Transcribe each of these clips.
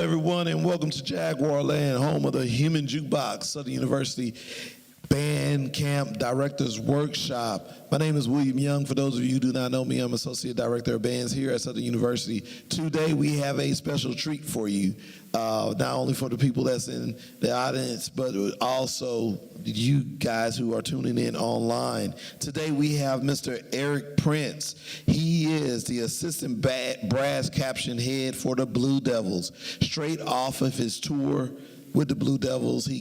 everyone, and welcome to Jaguar Land, home of the Human Jukebox, Southern University Band Camp Directors Workshop. My name is William Young. For those of you who do not know me, I'm Associate Director of Bands here at Southern University. Today we have a special treat for you, not only for the people that's in the audience, but also you guys who are tuning in online. Today we have Mr. Eric Prince. He is the Assistant Brass Caption Head for the Blue Devils. Straight off of his tour with the Blue Devils, he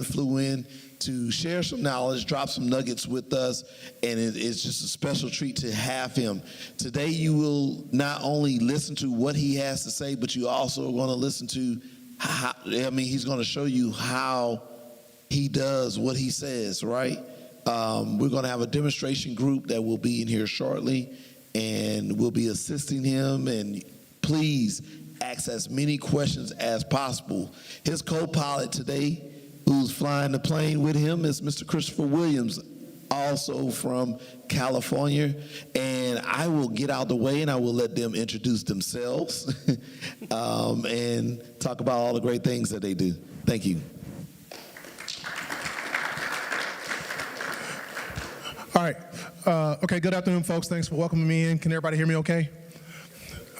flew in to share some knowledge, drop some nuggets with us, and it's just a special treat to have him. Today you will not only listen to what he has to say, but you also are going to listen to he's going to show you how he does what he says, right? We're going to have a demonstration group that will be in here shortly, and we'll be assisting him, and please ask as many questions as possible. His co-pilot today, who's flying the plane with him, is Mr. Christopher Williams, also from California. And I will get out the way and I will let them introduce themselves and talk about all the great things that they do. Thank you. All right. Okay, good afternoon, folks. Thanks for welcoming me in. Can everybody hear me okay?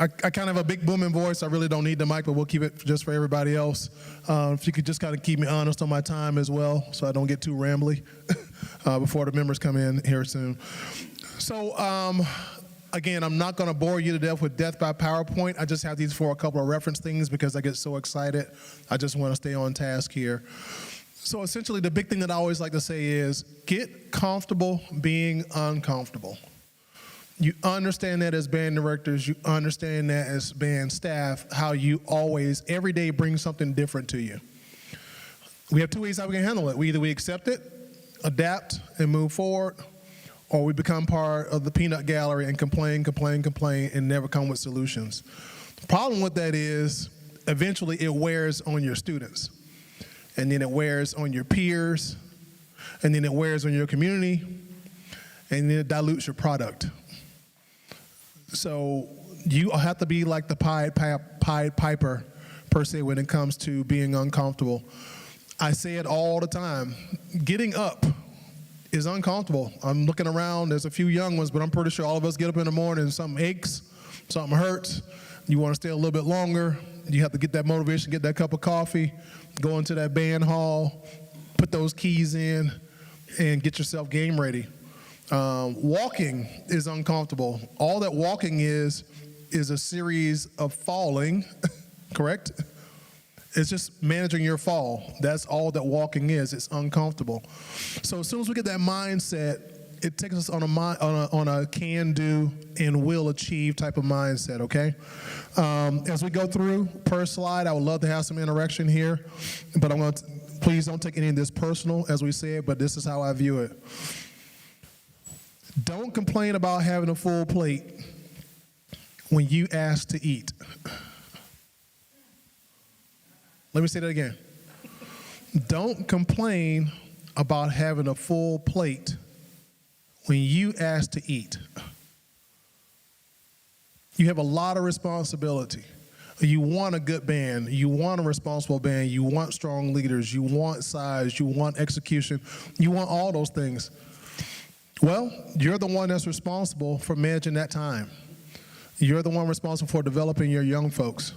I kind of have a big booming voice. I really don't need the mic, but we'll keep it just for everybody else. If you could just kind of keep me honest on my time as well, so I don't get too rambly before the members come in here soon. So, again, I'm not going to bore you to death with death by PowerPoint. I just have these for a couple of reference things because I get so excited. I just want to stay on task here. So essentially, the big thing that I always like to say is get comfortable being uncomfortable. You understand that as band directors, you understand that as band staff, how you always, every day, bring something different to you. We have two ways how we can handle it. Either we accept it, adapt, and move forward, or we become part of the peanut gallery and complain, and never come with solutions. The problem with that is, eventually it wears on your students, and then it wears on your peers, and then it wears on your community, and then it dilutes your product. So you have to be like the Pied Piper, per se, when it comes to being uncomfortable. I say it all the time. Getting up is uncomfortable. I'm looking around. There's a few young ones, but I'm pretty sure all of us get up in the morning and something aches, something hurts. You want to stay a little bit longer. You have to get that motivation, get that cup of coffee, go into that band hall, put those keys in, and get yourself game ready. Walking is uncomfortable. All that walking is a series of falling, correct? It's just managing your fall. That's all that walking is. It's uncomfortable. So as soon as we get that mindset, it takes us on a can-do and will achieve type of mindset, okay? As we go through per slide, I would love to have some interaction here, but I'm going to, please don't take any of this personal, as we said, but this is how I view it. Don't complain about having a full plate when you ask to eat. Let me say that again. Don't complain about having a full plate when you ask to eat. You have a lot of responsibility. You want a good band. You want a responsible band. You want strong leaders. You want size. You want execution. You want all those things. Well, you're the one that's responsible for managing that time. You're the one responsible for developing your young folks.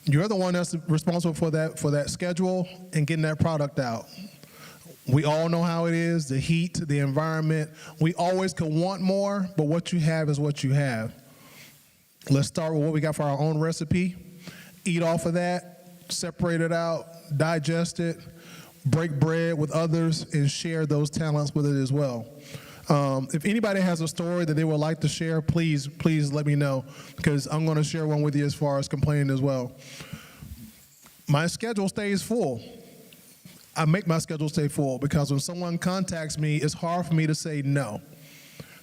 You're the one that's responsible for that schedule and getting that product out. We all know how it is, the heat, the environment. We always could want more, but what you have is what you have. Let's start with what we got for our own recipe. Eat off of that, separate it out, digest it, break bread with others, and share those talents with it as well. If anybody has a story that they would like to share, please let me know, because I'm going to share one with you as far as complaining as well. My schedule stays full. I make my schedule stay full because when someone contacts me, it's hard for me to say no.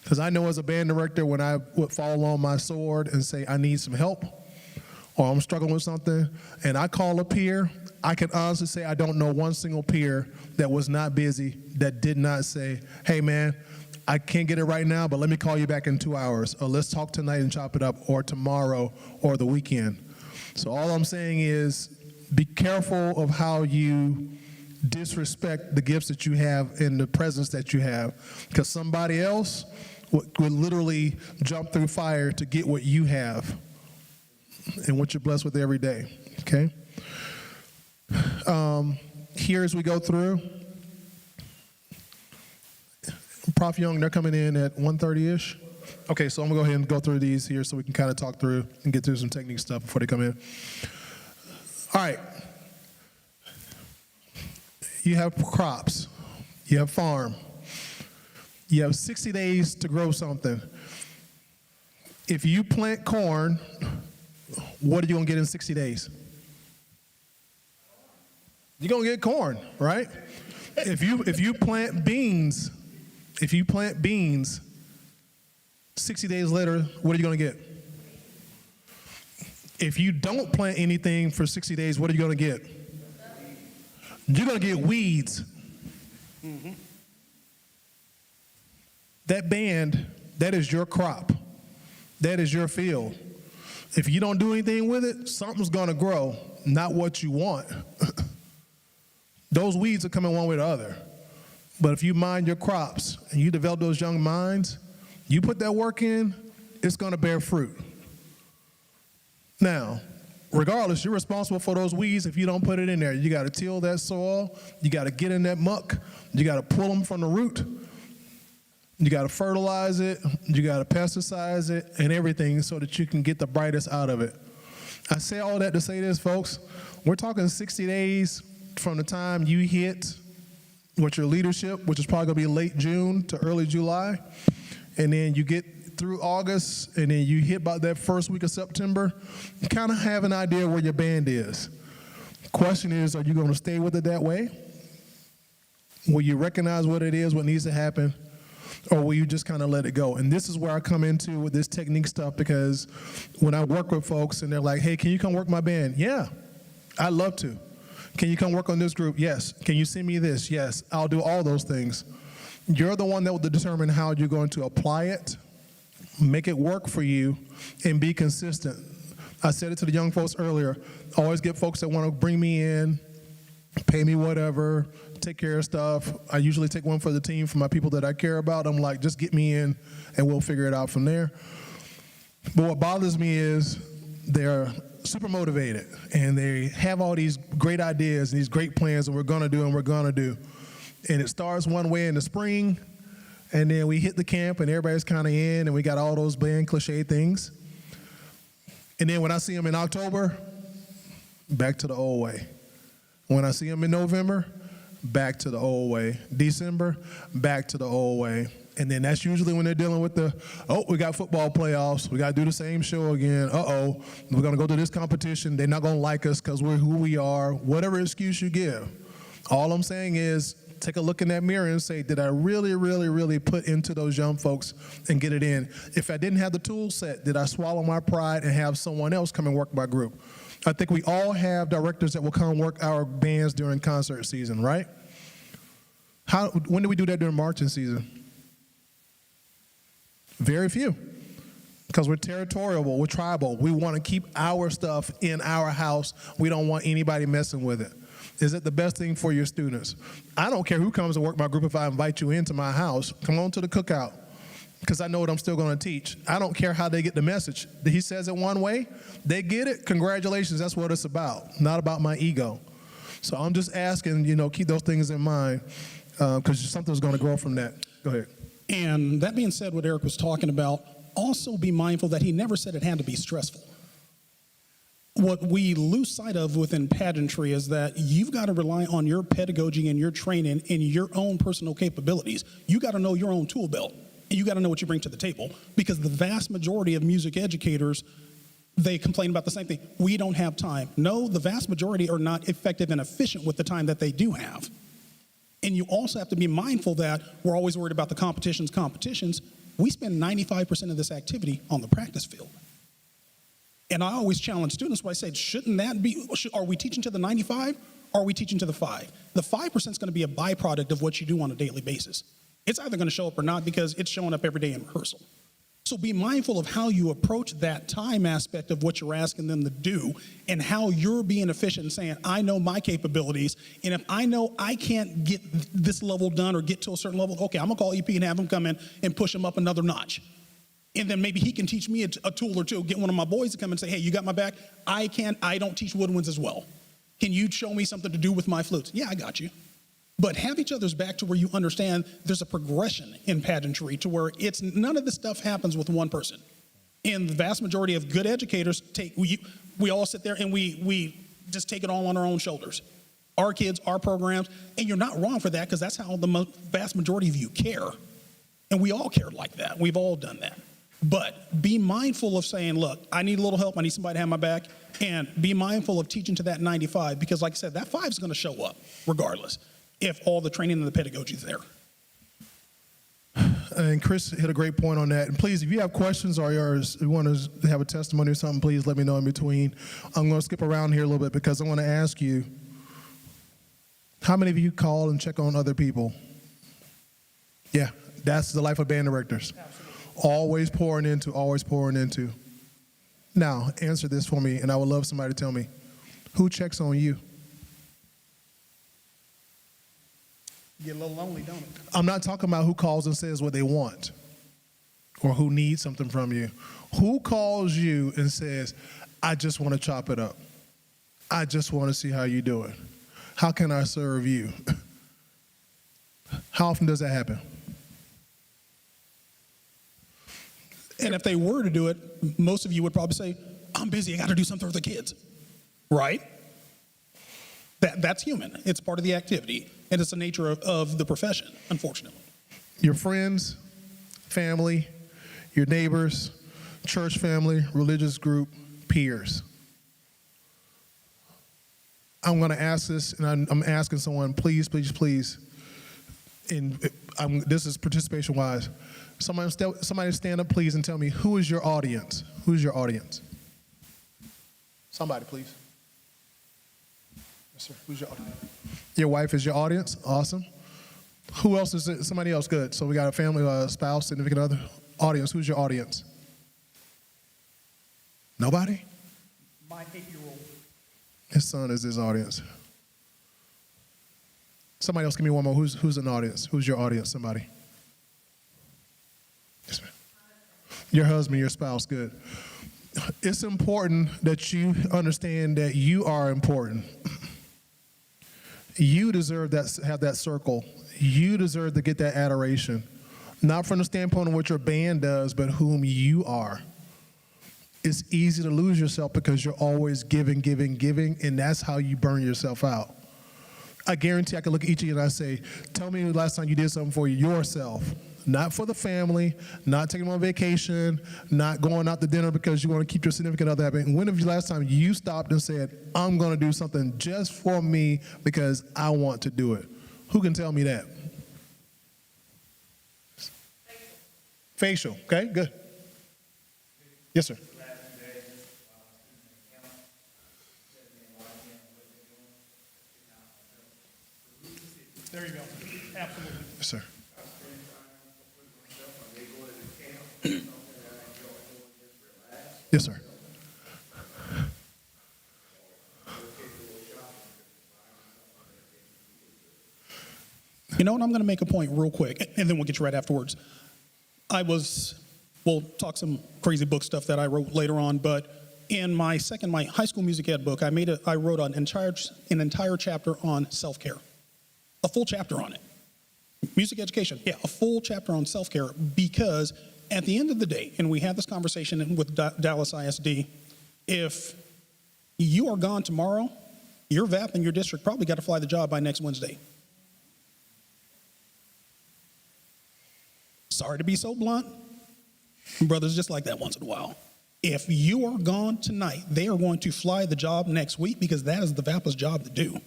Because I know as a band director, when I would fall on my sword and say I need some help or I'm struggling with something, and I call a peer, I can honestly say I don't know one single peer that was not busy that did not say, hey man, I can't get it right now, but let me call you back in 2 hours, or let's talk tonight and chop it up, or tomorrow, or the weekend. So all I'm saying is be careful of how you disrespect the gifts that you have and the presence that you have, because somebody else would literally jump through fire to get what you have and what you're blessed with every day, okay? Here as we go through, Prof. Young, they're coming in at 1:30-ish. Okay, so I'm gonna go ahead and go through these here so we can kind of talk through and get through some technique stuff before they come in. All right. You have crops, you have farm, you have 60 days to grow something. If you plant corn, what are you gonna get in 60 days? You're gonna get corn, right? If you plant beans, 60 days later, what are you gonna get? If you don't plant anything for 60 days, what are you gonna get? You're gonna get weeds. Mm-hmm. That band, that is your crop. That is your field. If you don't do anything with it, something's gonna grow, not what you want. Those weeds are coming one way or the other. But if you mind your crops and you develop those young minds, you put that work in, it's gonna bear fruit. Now, regardless, you're responsible for those weeds if you don't put it in there. You gotta till that soil, you gotta get in that muck, you gotta pull them from the root, you gotta fertilize it, you gotta pesticize it, and everything so that you can get the brightest out of it. I say all that to say this, folks, we're talking 60 days from the time you hit with your leadership, which is probably gonna be late June to early July, and then you get through August, and then you hit about that first week of September, you kind of have an idea where your band is. Question is, are you gonna stay with it that way? Will you recognize what it is, what needs to happen, or will you just kind of let it go? And this is where I come into with this technique stuff, because when I work with folks and they're like, hey, can you come work my band? Yeah, I'd love to. Can you come work on this group? Yes. Can you send me this? Yes. I'll do all those things. You're the one that will determine how you're going to apply it, make it work for you, and be consistent. I said it to the young folks earlier. I always get folks that want to bring me in, pay me whatever, take care of stuff. I usually take one for the team for my people that I care about. I'm like, just get me in and we'll figure it out from there. But what bothers me is they're super motivated and they have all these great ideas and these great plans that we're gonna do and we're gonna do. And it starts one way in the spring, and then we hit the camp and everybody's kind of in and we got all those bland cliche things. And then when I see them in October, back to the old way. When I see them in November, back to the old way. December, back to the old way. And then that's usually when they're dealing with we got football playoffs. We got to do the same show again. We're going to go to this competition. They're not going to like us because we're who we are. Whatever excuse you give. All I'm saying is take a look in that mirror and say, did I really, really, really put into those young folks and get it in? If I didn't have the tool set, did I swallow my pride and have someone else come and work my group? I think we all have directors that will come work our bands during concert season, right? When do we do that during marching season? Very few, because we're territorial, we're tribal. We want to keep our stuff in our house. We don't want anybody messing with it. Is it the best thing for your students? I don't care who comes to work my group if I invite you into my house. Come on to the cookout, because I know what I'm still going to teach. I don't care how they get the message. He says it one way, they get it, congratulations, that's what it's about, not about my ego. So I'm just asking, keep those things in mind, because something's going to grow from that. Go ahead. And that being said, what Eric was talking about, also be mindful that he never said it had to be stressful. What we lose sight of within pageantry is that you've got to rely on your pedagogy and your training and your own personal capabilities. You got to know your own tool belt, and you got to know what you bring to the table, because the vast majority of music educators, they complain about the same thing. We don't have time. No, the vast majority are not effective and efficient with the time that they do have. And you also have to be mindful that we're always worried about the competitions. We spend 95% of this activity on the practice field. And I always challenge students when I say, are we teaching to the 95 or are we teaching to the 5? The 5% is going to be a byproduct of what you do on a daily basis. It's either going to show up or not, because it's showing up every day in rehearsal. So be mindful of how you approach that time aspect of what you're asking them to do and how you're being efficient and saying, I know my capabilities, and if I know I can't get this level done or get to a certain level, okay, I'm gonna call EP and have him come in and push him up another notch. And then maybe he can teach me a tool or two, get one of my boys to come and say, hey, you got my back? I don't teach woodwinds as well. Can you show me something to do with my flutes? Yeah, I got you. But have each other's back to where you understand there's a progression in pageantry to where it's none of this stuff happens with one person. And the vast majority of good educators we all sit there and we just take it all on our own shoulders. Our kids, our programs, and you're not wrong for that because that's how the vast majority of you care. And we all care like that. We've all done that. But be mindful of saying, look, I need a little help. I need somebody to have my back. And be mindful of teaching to that 95 because like I said, that 5 is going to show up regardless if all the training and the pedagogy is there. And Chris hit a great point on that. And please, if you have questions or you want to have a testimony or something, please let me know in between. I'm going to skip around here a little bit because I want to ask you, how many of you call and check on other people? Yeah, that's the life of band directors. Absolutely. Always pouring into, always pouring into. Now, answer this for me, and I would love somebody to tell me, who checks on you? Get a little lonely, don't it? I'm not talking about who calls and says what they want or who needs something from you. Who calls you and says, I just want to chop it up. I just want to see how you do it. How can I serve you? How often does that happen? And if they were to do it, most of you would probably say, I'm busy, I got to do something with the kids, right? That's human. It's part of the activity, and it's the nature of the profession, unfortunately. Your friends, family, your neighbors, church family, religious group, peers. I'm going to ask this, and I'm asking someone, please, please, please, and this is participation-wise. Somebody stand up, please, and tell me, who is your audience? Who's your audience? Somebody, please. Yes, sir. Who's your audience? Your wife is your audience? Awesome. Who else is it? Somebody else, good. So we got a family, a spouse, significant other. Audience, who's your audience? Nobody? My 8-year-old. His son is his audience. Somebody else, give me one more. Who's an audience? Who's your audience? Somebody. Yes, ma'am. Your husband, your spouse, good. It's important that you understand that you are important. You deserve that, have that circle. You deserve to get that adoration. Not from the standpoint of what your band does, but whom you are. It's easy to lose yourself because you're always giving, giving, giving, and that's how you burn yourself out. I guarantee I can look at each of you and I say, tell me the last time you did something for yourself. Not for the family, not taking them on vacation, not going out to dinner because you want to keep your significant other happy. When was the last time you stopped and said, I'm going to do something just for me because I want to do it? Who can tell me that? Facial. Okay, good. Yes, sir. There you go. Absolutely. Yes, sir. Yes, sir. You know what? I'm going to make a point real quick, and then we'll get you right afterwards. We'll talk some crazy book stuff that I wrote later on, but in my high school music ed book, I wrote an entire chapter on self-care, a full chapter on it. Music education, yeah, a full chapter on self-care, because at the end of the day, and we had this conversation with Dallas ISD, if you are gone tomorrow, your VAP in your district probably got to fly the job by next Wednesday. Sorry to be so blunt, brothers, just like that once in a while. If you are gone tonight, they are going to fly the job next week because that is the VAPA's job to do.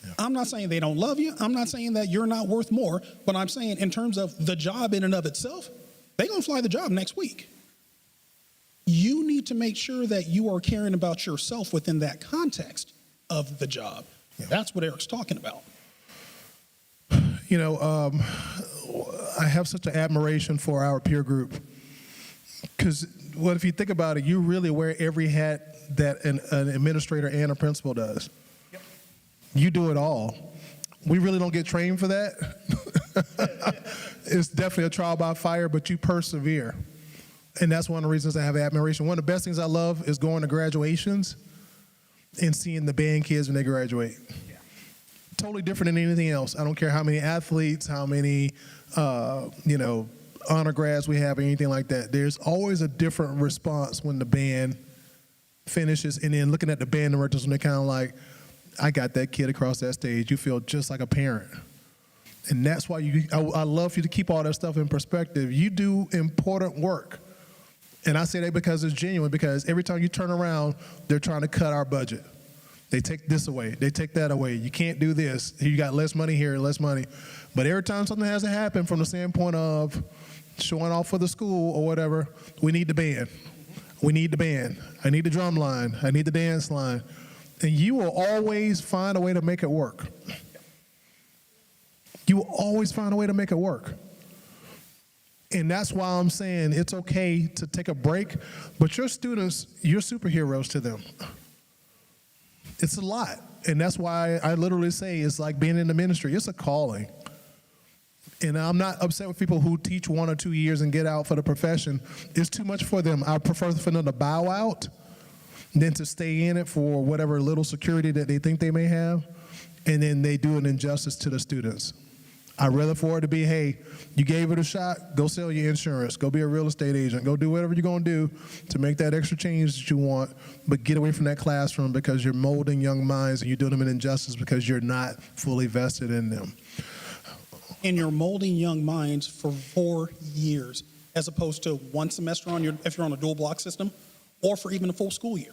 Yeah. I'm not saying they don't love you. I'm not saying that you're not worth more, but I'm saying in terms of the job in and of itself, they're going to fly the job next week. You need to make sure that you are caring about yourself within that context of the job. Yeah. That's what Eric's talking about. You know, I have such an admiration for our peer group. Because what if you think about it, you really wear every hat that an administrator and a principal does. Yep. You do it all. We really don't get trained for that. It's definitely a trial by fire, but you persevere. And that's one of the reasons I have admiration. One of the best things I love is going to graduations and seeing the band kids when they graduate. Yeah. Totally different than anything else. I don't care how many athletes, how many, honor grads we have or anything like that. There's always a different response when the band finishes, and then looking at the band directors and they're kind of like, I got that kid across that stage. You feel just like a parent. And that's why I love for you to keep all that stuff in perspective. You do important work. And I say that because it's genuine, because every time you turn around, they're trying to cut our budget. They take this away. They take that away. You can't do this. You got less money here, less money. But every time something has to happen from the standpoint of showing off for the school or whatever, we need the band. We need the band. I need the drum line. I need the dance line. And you will always find a way to make it work. You will always find a way to make it work. And that's why I'm saying it's okay to take a break, but your students, you're superheroes to them. It's a lot. And that's why I literally say it's like being in the ministry. It's a calling. And I'm not upset with people who teach 1 or 2 years and get out for the profession. It's too much for them. I prefer for them to bow out than to stay in it for whatever little security that they think they may have, and then they do an injustice to the students. I'd rather for it to be, hey, you gave it a shot, go sell your insurance, go be a real estate agent, go do whatever you're going to do to make that extra change that you want, but get away from that classroom because you're molding young minds and you're doing them an injustice because you're not fully vested in them. And you're molding young minds for 4 years, as opposed to one semester if you're on a dual block system, or for even a full school year.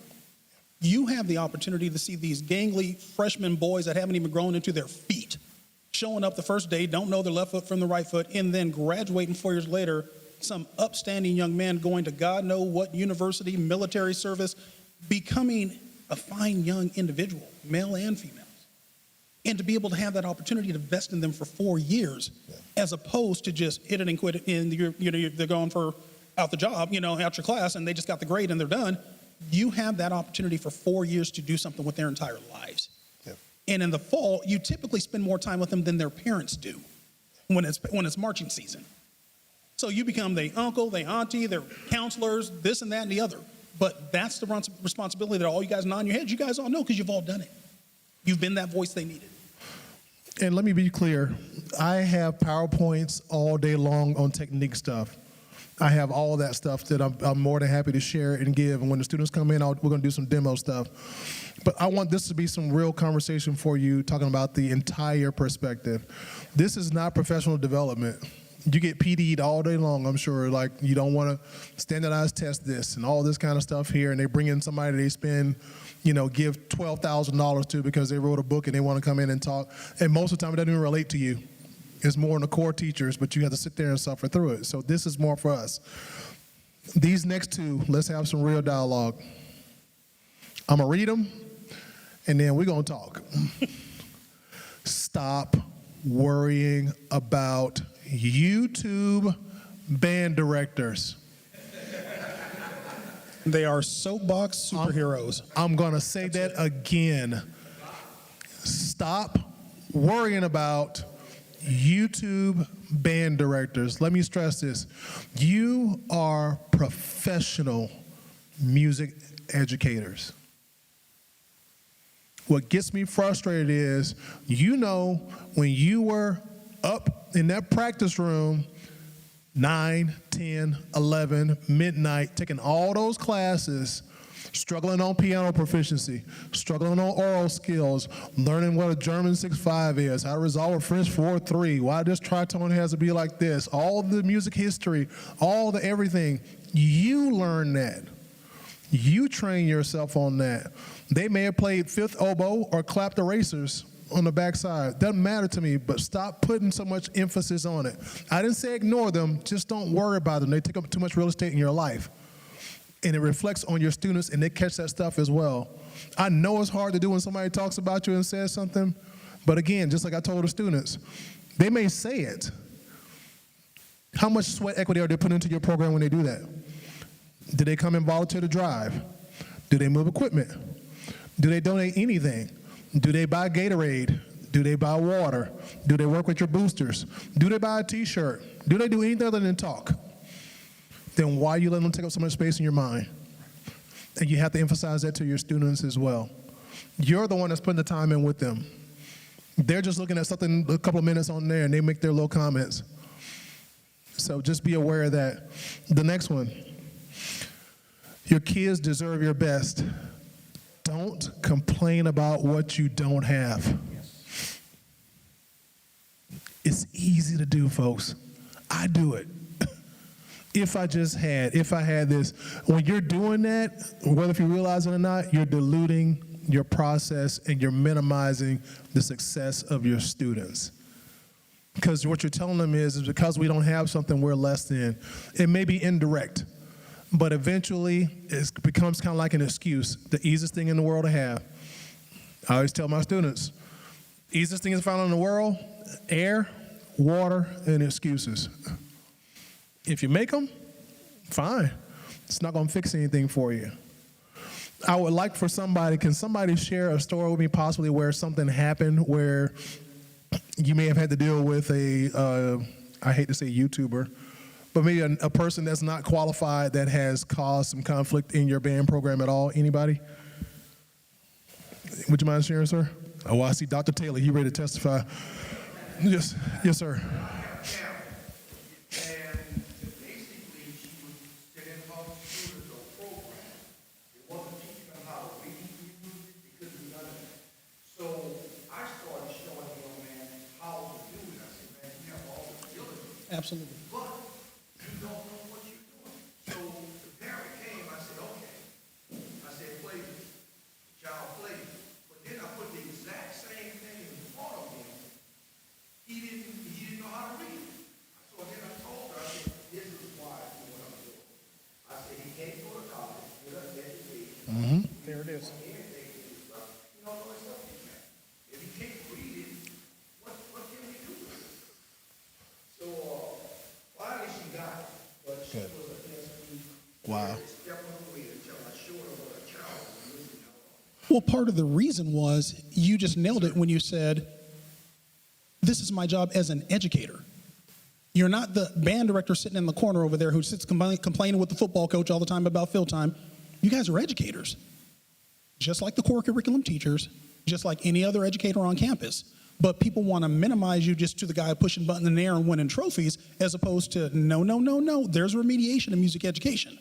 You have the opportunity to see these gangly freshman boys that haven't even grown into their feet showing up the first day, don't know their left foot from the right foot, and then graduating 4 years later, some upstanding young man going to God know what university, military service, becoming a fine young individual, male and females. And to be able to have that opportunity to invest in them for 4 years, as opposed to just hit it and quit it, and they're going for out the job, out your class, and they just got the grade and they're done. You have that opportunity for 4 years to do something with their entire lives. And in the fall, you typically spend more time with them than their parents do when it's marching season. So you become the uncle, the auntie, their counselors, this and that and the other. But that's the responsibility that all you guys nod your heads. You guys all know because you've all done it. You've been that voice they needed. And let me be clear. I have PowerPoints all day long on technique stuff. I have all that stuff that I'm more than happy to share and give. And when the students come in, we're going to do some demo stuff. But I want this to be some real conversation for you, talking about the entire perspective. This is not professional development. You get PD'd all day long, I'm sure. Like, you don't want to standardize test this and all this kind of stuff here. And they bring in somebody they spend, give $12,000 to because they wrote a book and they want to come in and talk. And most of the time, it doesn't even relate to you. It's more in the core teachers, but you have to sit there and suffer through it. So this is more for us. These next two, let's have some real dialogue. I'm going to read them, and then we're going to talk. Stop worrying about YouTube band directors. They are soapbox superheroes. I'm going to say that again. Stop worrying about YouTube band directors. Let me stress this. You are professional music educators. What gets me frustrated is, when you were up in that practice room, 9, 10, 11, midnight, taking all those classes, struggling on piano proficiency, struggling on oral skills, learning what a German 6/5 is, how to resolve a French 4/3, why this tritone has to be like this, all the music history, all the everything. You learn that. You train yourself on that. They may have played fifth oboe or clapped erasers on the backside. Doesn't matter to me, but stop putting so much emphasis on it. I didn't say ignore them, just don't worry about them. They take up too much real estate in your life. And it reflects on your students, and they catch that stuff as well. I know it's hard to do when somebody talks about you and says something, but again, just like I told the students, they may say it. How much sweat equity are they putting into your program when they do that? Do they come and volunteer to drive? Do they move equipment? Do they donate anything? Do they buy Gatorade? Do they buy water? Do they work with your boosters? Do they buy a t-shirt? Do they do anything other than talk? Then why are you letting them take up so much space in your mind? And you have to emphasize that to your students as well. You're the one that's putting the time in with them. They're just looking at something a couple of minutes on there and they make their little comments. So just be aware of that. The next one, your kids deserve your best. Don't complain about what you don't have. It's easy to do, folks. I do it. If I had this. When you're doing that, whether if you realize it or not, you're diluting your process and you're minimizing the success of your students. Because what you're telling them is because we don't have something, we're less than. It may be indirect, but eventually it becomes kind of like an excuse. The easiest thing in the world to have. I always tell my students, easiest thing is found in the world, air, water, and excuses. If you make them, fine. It's not going to fix anything for you. I would like for can somebody share a story with me possibly where something happened where you may have had to deal with I hate to say YouTuber, but maybe a person that's not qualified that has caused some conflict in your band program at all? Anybody? Would you mind sharing, sir? Oh, I see Dr. Taylor. He ready to testify. Yes, sir. Absolutely. But you don't know what you're doing. So the parent came, I said, okay. I said, play this. The child played it. But then I put the exact same thing in front of him. He didn't know how to read it. So then I told her, I said, this is why I do what I'm doing. I said, he can't go to college, get an education. There it is. You don't know himself, he can't. If he can't read it, what can we do with it? So, finally she got it, but she Good. was against me. Wow. Step away until I showed her what a child was missing out on. Well, part of the reason was you just nailed it when you said, this is my job as an educator. You're not the band director sitting in the corner over there who sits complaining with the football coach all the time about field time. You guys are educators, just like the core curriculum teachers, just like any other educator on campus. But people want to minimize you just to the guy pushing buttons in the air and winning trophies, as opposed to no. There's remediation in music education.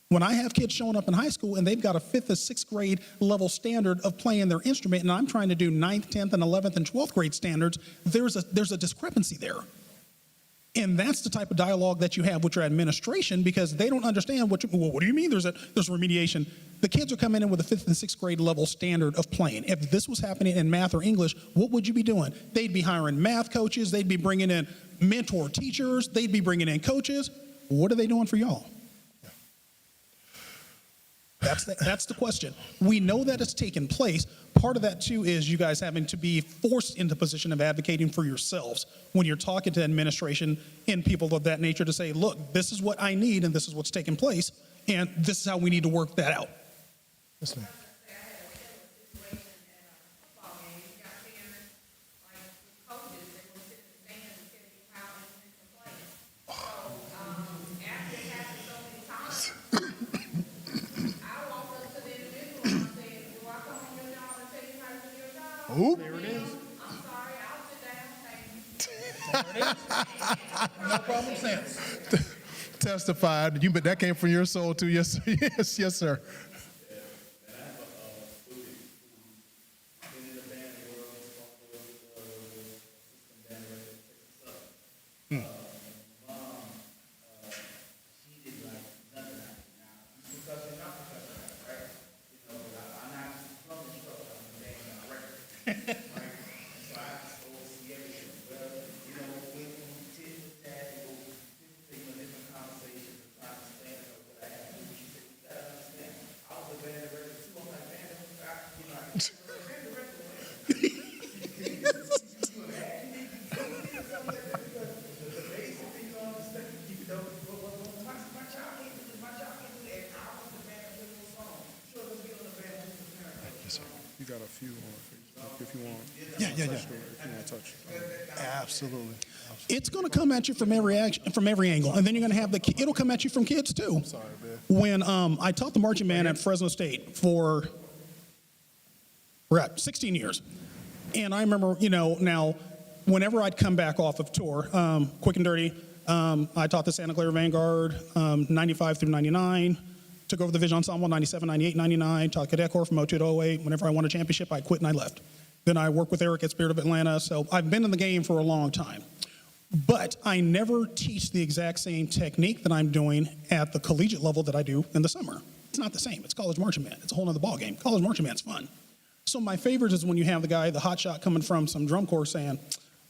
When I have kids showing up in high school and they've got a 5th or 6th grade level standard of playing their instrument, and I'm trying to do 9th, 10th, and 11th and 12th grade standards, there's a discrepancy there. And that's the type of dialogue that you have with your administration, because they don't understand what do you mean there's remediation? The kids are coming in with a 5th and 6th grade level standard of playing. If this was happening in math or English, what would you be doing? They'd be hiring math coaches, they'd be bringing in mentor teachers, they'd be bringing in coaches. What are they doing for y'all? That's the question. We know that it's taken place. Part of that, too, is you guys having to be forced into a position of advocating for yourselves when you're talking to administration and people of that nature to say, look, this is what I need and this is what's taking place, and this is how we need to work that out. Yes, ma'am. Oop. There it is. I'm sorry, I'll sit down, thank you. No problem, sense. Testified. But that came from your soul too. Yes, sir. Yes, sir. got a few on Facebook if you want. Yeah. If you want to touch. Absolutely. It's going to come at you from every angle, and then you're going to have it'll come at you from kids too. Sorry, man. When I taught the marching band at Fresno State for 16 years, and I remember, now whenever I'd come back off of tour, quick and dirty, I taught the Santa Clara Vanguard 95 through 99. Took over the Vision Ensemble 97, 98, 99. Taught Cadet Corps from 02 to 08. Whenever I won a championship, I quit and I left. Then I worked with Eric at Spirit of Atlanta. So I've been in the game for a long time. But I never teach the exact same technique that I'm doing at the collegiate level that I do in the summer. It's not the same. It's college marching band. It's a whole other ballgame. College marching band's fun. So my favorite is when you have the guy, the hotshot coming from some drum corps saying,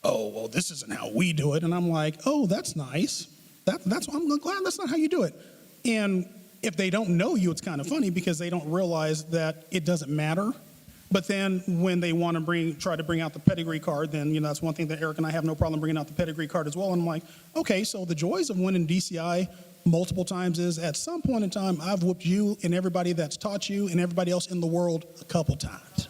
oh, well, this isn't how we do it. And I'm like, oh, that's nice. I'm glad that's not how you do it. And if they don't know you, it's kind of funny because they don't realize that it doesn't matter. But then when they want to try to bring out the pedigree card, then that's one thing that Eric and I have no problem bringing out the pedigree card as well. And I'm like, okay, so the joys of winning DCI multiple times is at some point in time, I've whooped you and everybody that's taught you and everybody else in the world a couple times.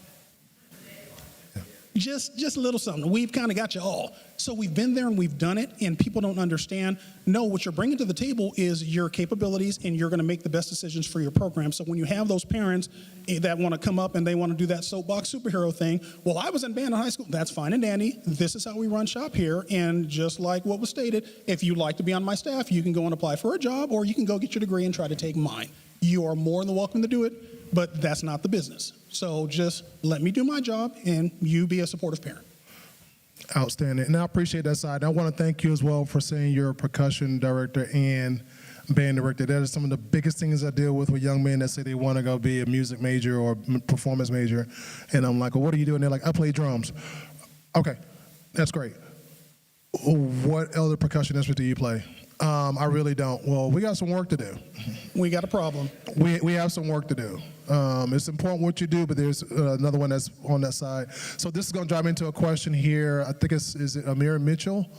Just a little something. We've kind of got you all. So we've been there and we've done it, and people don't understand. No, what you're bringing to the table is your capabilities, and you're going to make the best decisions for your program. So when you have those parents that want to come up and they want to do that soapbox superhero thing, well, I was in band in high school. That's fine and dandy. This is how we run shop here. And just like what was stated, if you'd like to be on my staff, you can go and apply for a job, or you can go get your degree and try to take mine. You are more than welcome to do it, but that's not the business. So just let me do my job, and you be a supportive parent. Outstanding. And I appreciate that side. I want to thank you as well for saying you're a percussion director and band director. That is some of the biggest things I deal with young men that say they want to go be a music major or performance major. And I'm like, well, what do you do? And they're like, I play drums. Okay, that's great. What other percussion instrument do you play? I really don't. Well, we got some work to do. We got a problem. We have some work to do. It's important what you do, but there's another one that's on that side. So this is going to drive me into a question here. I think is it Amir Mitchell?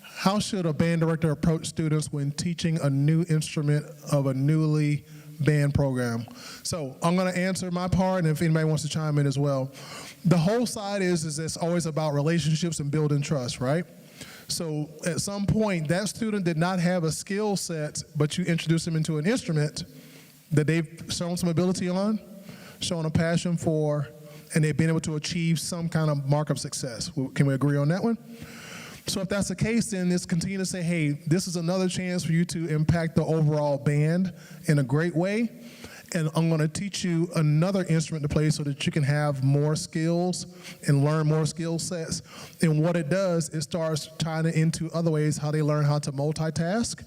How should a band director approach students when teaching a new instrument of a newly band program? So I'm going to answer my part, and if anybody wants to chime in as well. The whole side is it's always about relationships and building trust, right? So at some point, that student did not have a skill set, but you introduced them into an instrument that they've shown some ability on, shown a passion for, and they've been able to achieve some kind of mark of success. Can we agree on that one? So if that's the case, then let's continue to say, hey, this is another chance for you to impact the overall band in a great way. And I'm going to teach you another instrument to play so that you can have more skills and learn more skill sets. And what it does, it starts tying it into other ways how they learn how to multitask.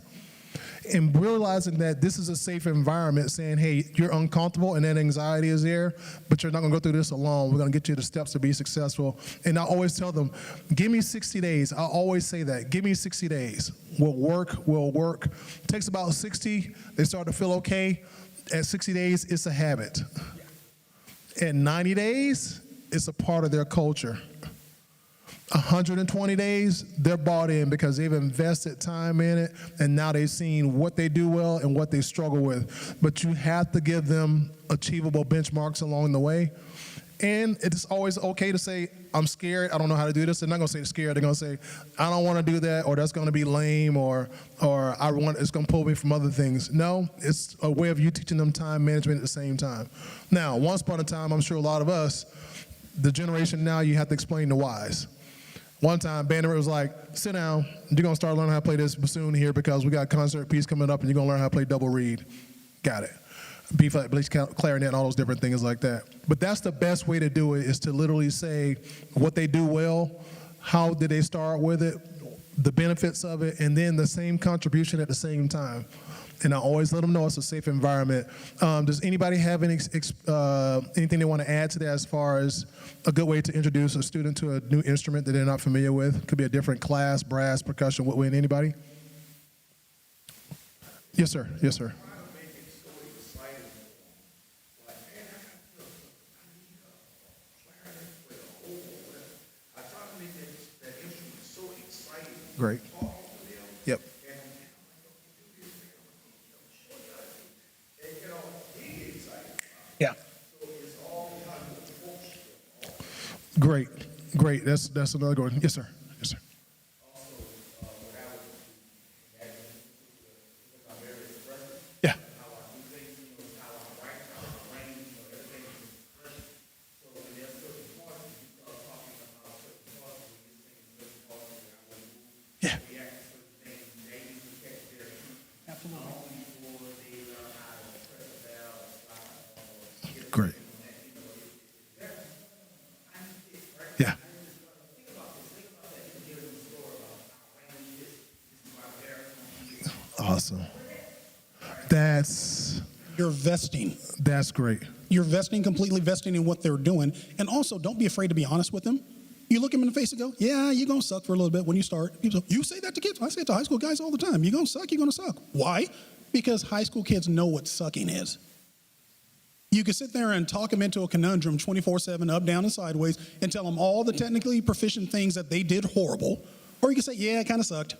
And realizing that this is a safe environment, saying, hey, you're uncomfortable and that anxiety is there, but you're not going to go through this alone. We're going to get you the steps to be successful. And I always tell them, give me 60 days. I always say that. Give me 60 days. We'll work. It takes about 60. They start to feel okay. At 60 days, it's a habit. At 90 days, it's a part of their culture. 120 days, they're bought in because they've invested time in it, and now they've seen what they do well and what they struggle with. But you have to give them achievable benchmarks along the way. And it's always okay to say, I'm scared, I don't know how to do this. They're not going to say scared, they're going to say, I don't want to do that, or that's going to be lame, or it's going to pull me from other things. No, it's a way of you teaching them time management at the same time. Now, once upon a time, I'm sure a lot of us, the generation now, you have to explain the whys. One time, band director was like, sit down, you're going to start learning how to play this bassoon here because we got a concert piece coming up and you're going to learn how to play double reed. Got it. B-flat, bass, clarinet, and all those different things like that. But that's the best way to do it, is to literally say what they do well, how did they start with it, the benefits of it, and then the same contribution at the same time. And I always let them know it's a safe environment. Does anybody have anything they want to add to that as far as a good way to introduce a student to a new instrument that they're not familiar with? Could be a different class, brass, percussion, woodwind, anybody? Yes, sir. Yes, sir. Great. Yep. Yeah. Great, great. That's another good one. Yes, sir. Yes, sir. Yeah. Yeah. Great. Yeah. Awesome. You're vesting. That's great. You're vesting, completely vesting in what they're doing. And also, don't be afraid to be honest with them. You look them in the face and go, yeah, you're going to suck for a little bit when you start. You say that to kids. I say it to high school guys all the time. You're going to suck, you're going to suck. Why? Because high school kids know what sucking is. You can sit there and talk them into a conundrum 24/7, up, down, and sideways, and tell them all the technically proficient things that they did horrible. Or you can say, yeah, it kind of sucked.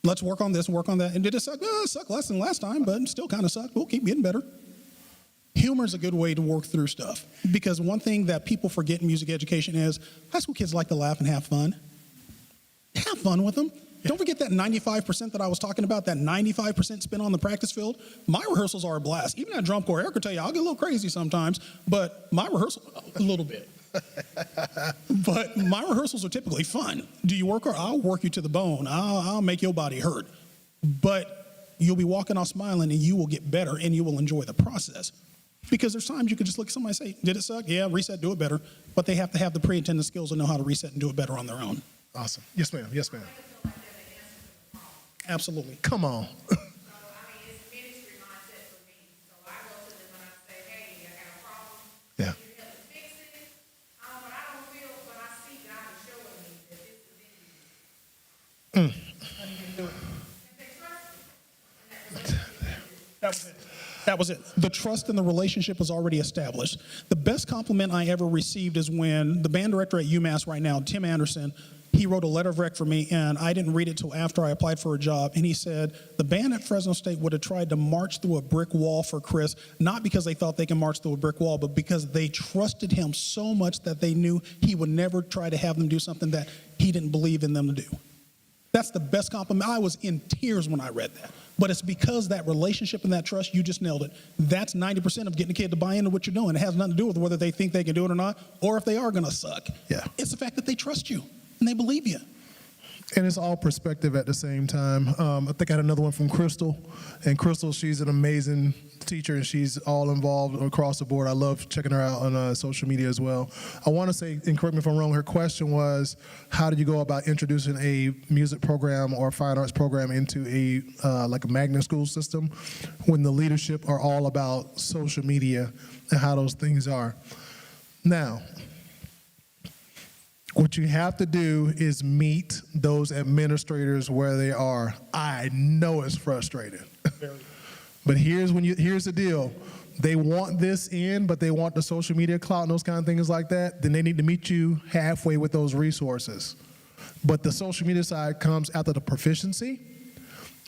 Let's work on this and work on that. And did it suck? Well, it sucked less than last time, but it still kind of sucked. We'll keep getting better. Humor is a good way to work through stuff, because one thing that people forget in music education is high school kids like to laugh and have fun. Have fun with them. Don't forget that 95% that I was talking about, that 95% spent on the practice field. My rehearsals are a blast. Even at drum corps, Eric will tell you, I'll get a little crazy sometimes, but my rehearsal, a little bit. But my rehearsals are typically fun. Do you work hard? I'll work you to the bone. I'll make your body hurt. But you'll be walking off smiling, and you will get better, and you will enjoy the process. Because there's times you can just look at somebody and say, did it suck? Yeah, reset, do it better. But they have to have the pre-intended skills to know how to reset and do it better on their own. Awesome. Yes, ma'am. Yes, ma'am. Absolutely. Come on. So, I mean, it's ministry mindset for me. So I go to them and I say, hey, I got a problem. Yeah. Can you help me fix it? But I don't feel, but I see God is showing me that this is in you. And they trust me. And that relationship is That was it. The trust in the relationship was already established. The best compliment I ever received is when the band director at UMass right now, Tim Anderson, he wrote a letter of rec for me, and I didn't read it till after I applied for a job. And he said, the band at Fresno State would have tried to march through a brick wall for Chris, not because they thought they can march through a brick wall, but because they trusted him so much that they knew he would never try to have them do something that he didn't believe in them to do. That's the best compliment. I was in tears when I read that. But it's because that relationship and that trust, you just nailed it. That's 90% of getting a kid to buy into what you're doing. It has nothing to do with whether they think they can do it or not, or if they are going to suck. Yeah. It's the fact that they trust you and they believe you. And it's all perspective at the same time. I think I had another one from Crystal. And Crystal, she's an amazing teacher, and she's all involved across the board. I love checking her out on social media as well. I want to say, and correct me if I'm wrong, her question was, how did you go about introducing a music program or fine arts program into like a magnet school system when the leadership are all about social media and how those things are? Now, what you have to do is meet those administrators where they are. I know it's frustrating. But here's the deal. They want this in, but they want the social media clout and those kind of things like that. Then they need to meet you halfway with those resources. But the social media side comes after the proficiency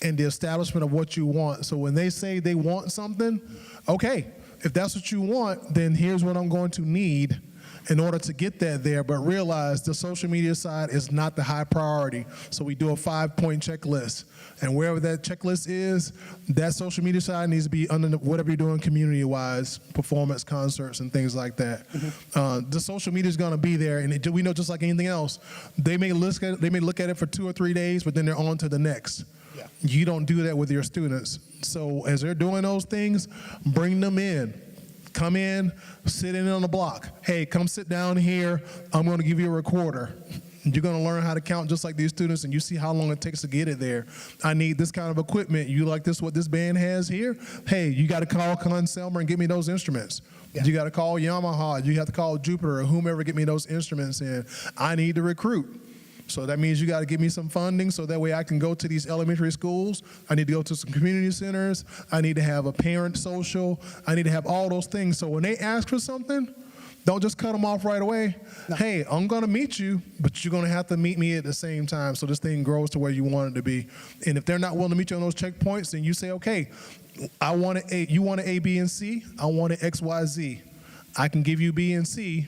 and the establishment of what you want. So when they say they want something, okay, if that's what you want, then here's what I'm going to need in order to get that there, but realize the social media side is not the high priority. So we do a 5-point checklist. And wherever that checklist is, that social media side needs to be under whatever you're doing community-wise, performance, concerts, and things like that. The social media is going to be there, and we know just like anything else, they may look at it for 2 or 3 days, but then they're on to the next. Yeah. You don't do that with your students. So as they're doing those things, bring them in. Come in, sit in on the block. Hey, come sit down here. I'm going to give you a recorder. You're going to learn how to count just like these students, and you see how long it takes to get it there. I need this kind of equipment. You like this, what this band has here? Hey, you got to call Ensemble and get me those instruments. Yeah. You got to call Yamaha. You have to call Jupiter or whomever, get me those instruments in. I need to recruit. So that means you got to give me some funding so that way I can go to these elementary schools. I need to go to some community centers. I need to have a parent social. I need to have all those things. So when they ask for something, don't just cut them off right away. No. Hey, I'm going to meet you, but you're going to have to meet me at the same time so this thing grows to where you want it to be. And if they're not willing to meet you on those checkpoints, then you say, okay, I want you want an A, B, and C. I want an X, Y, Z. I can give you B and C.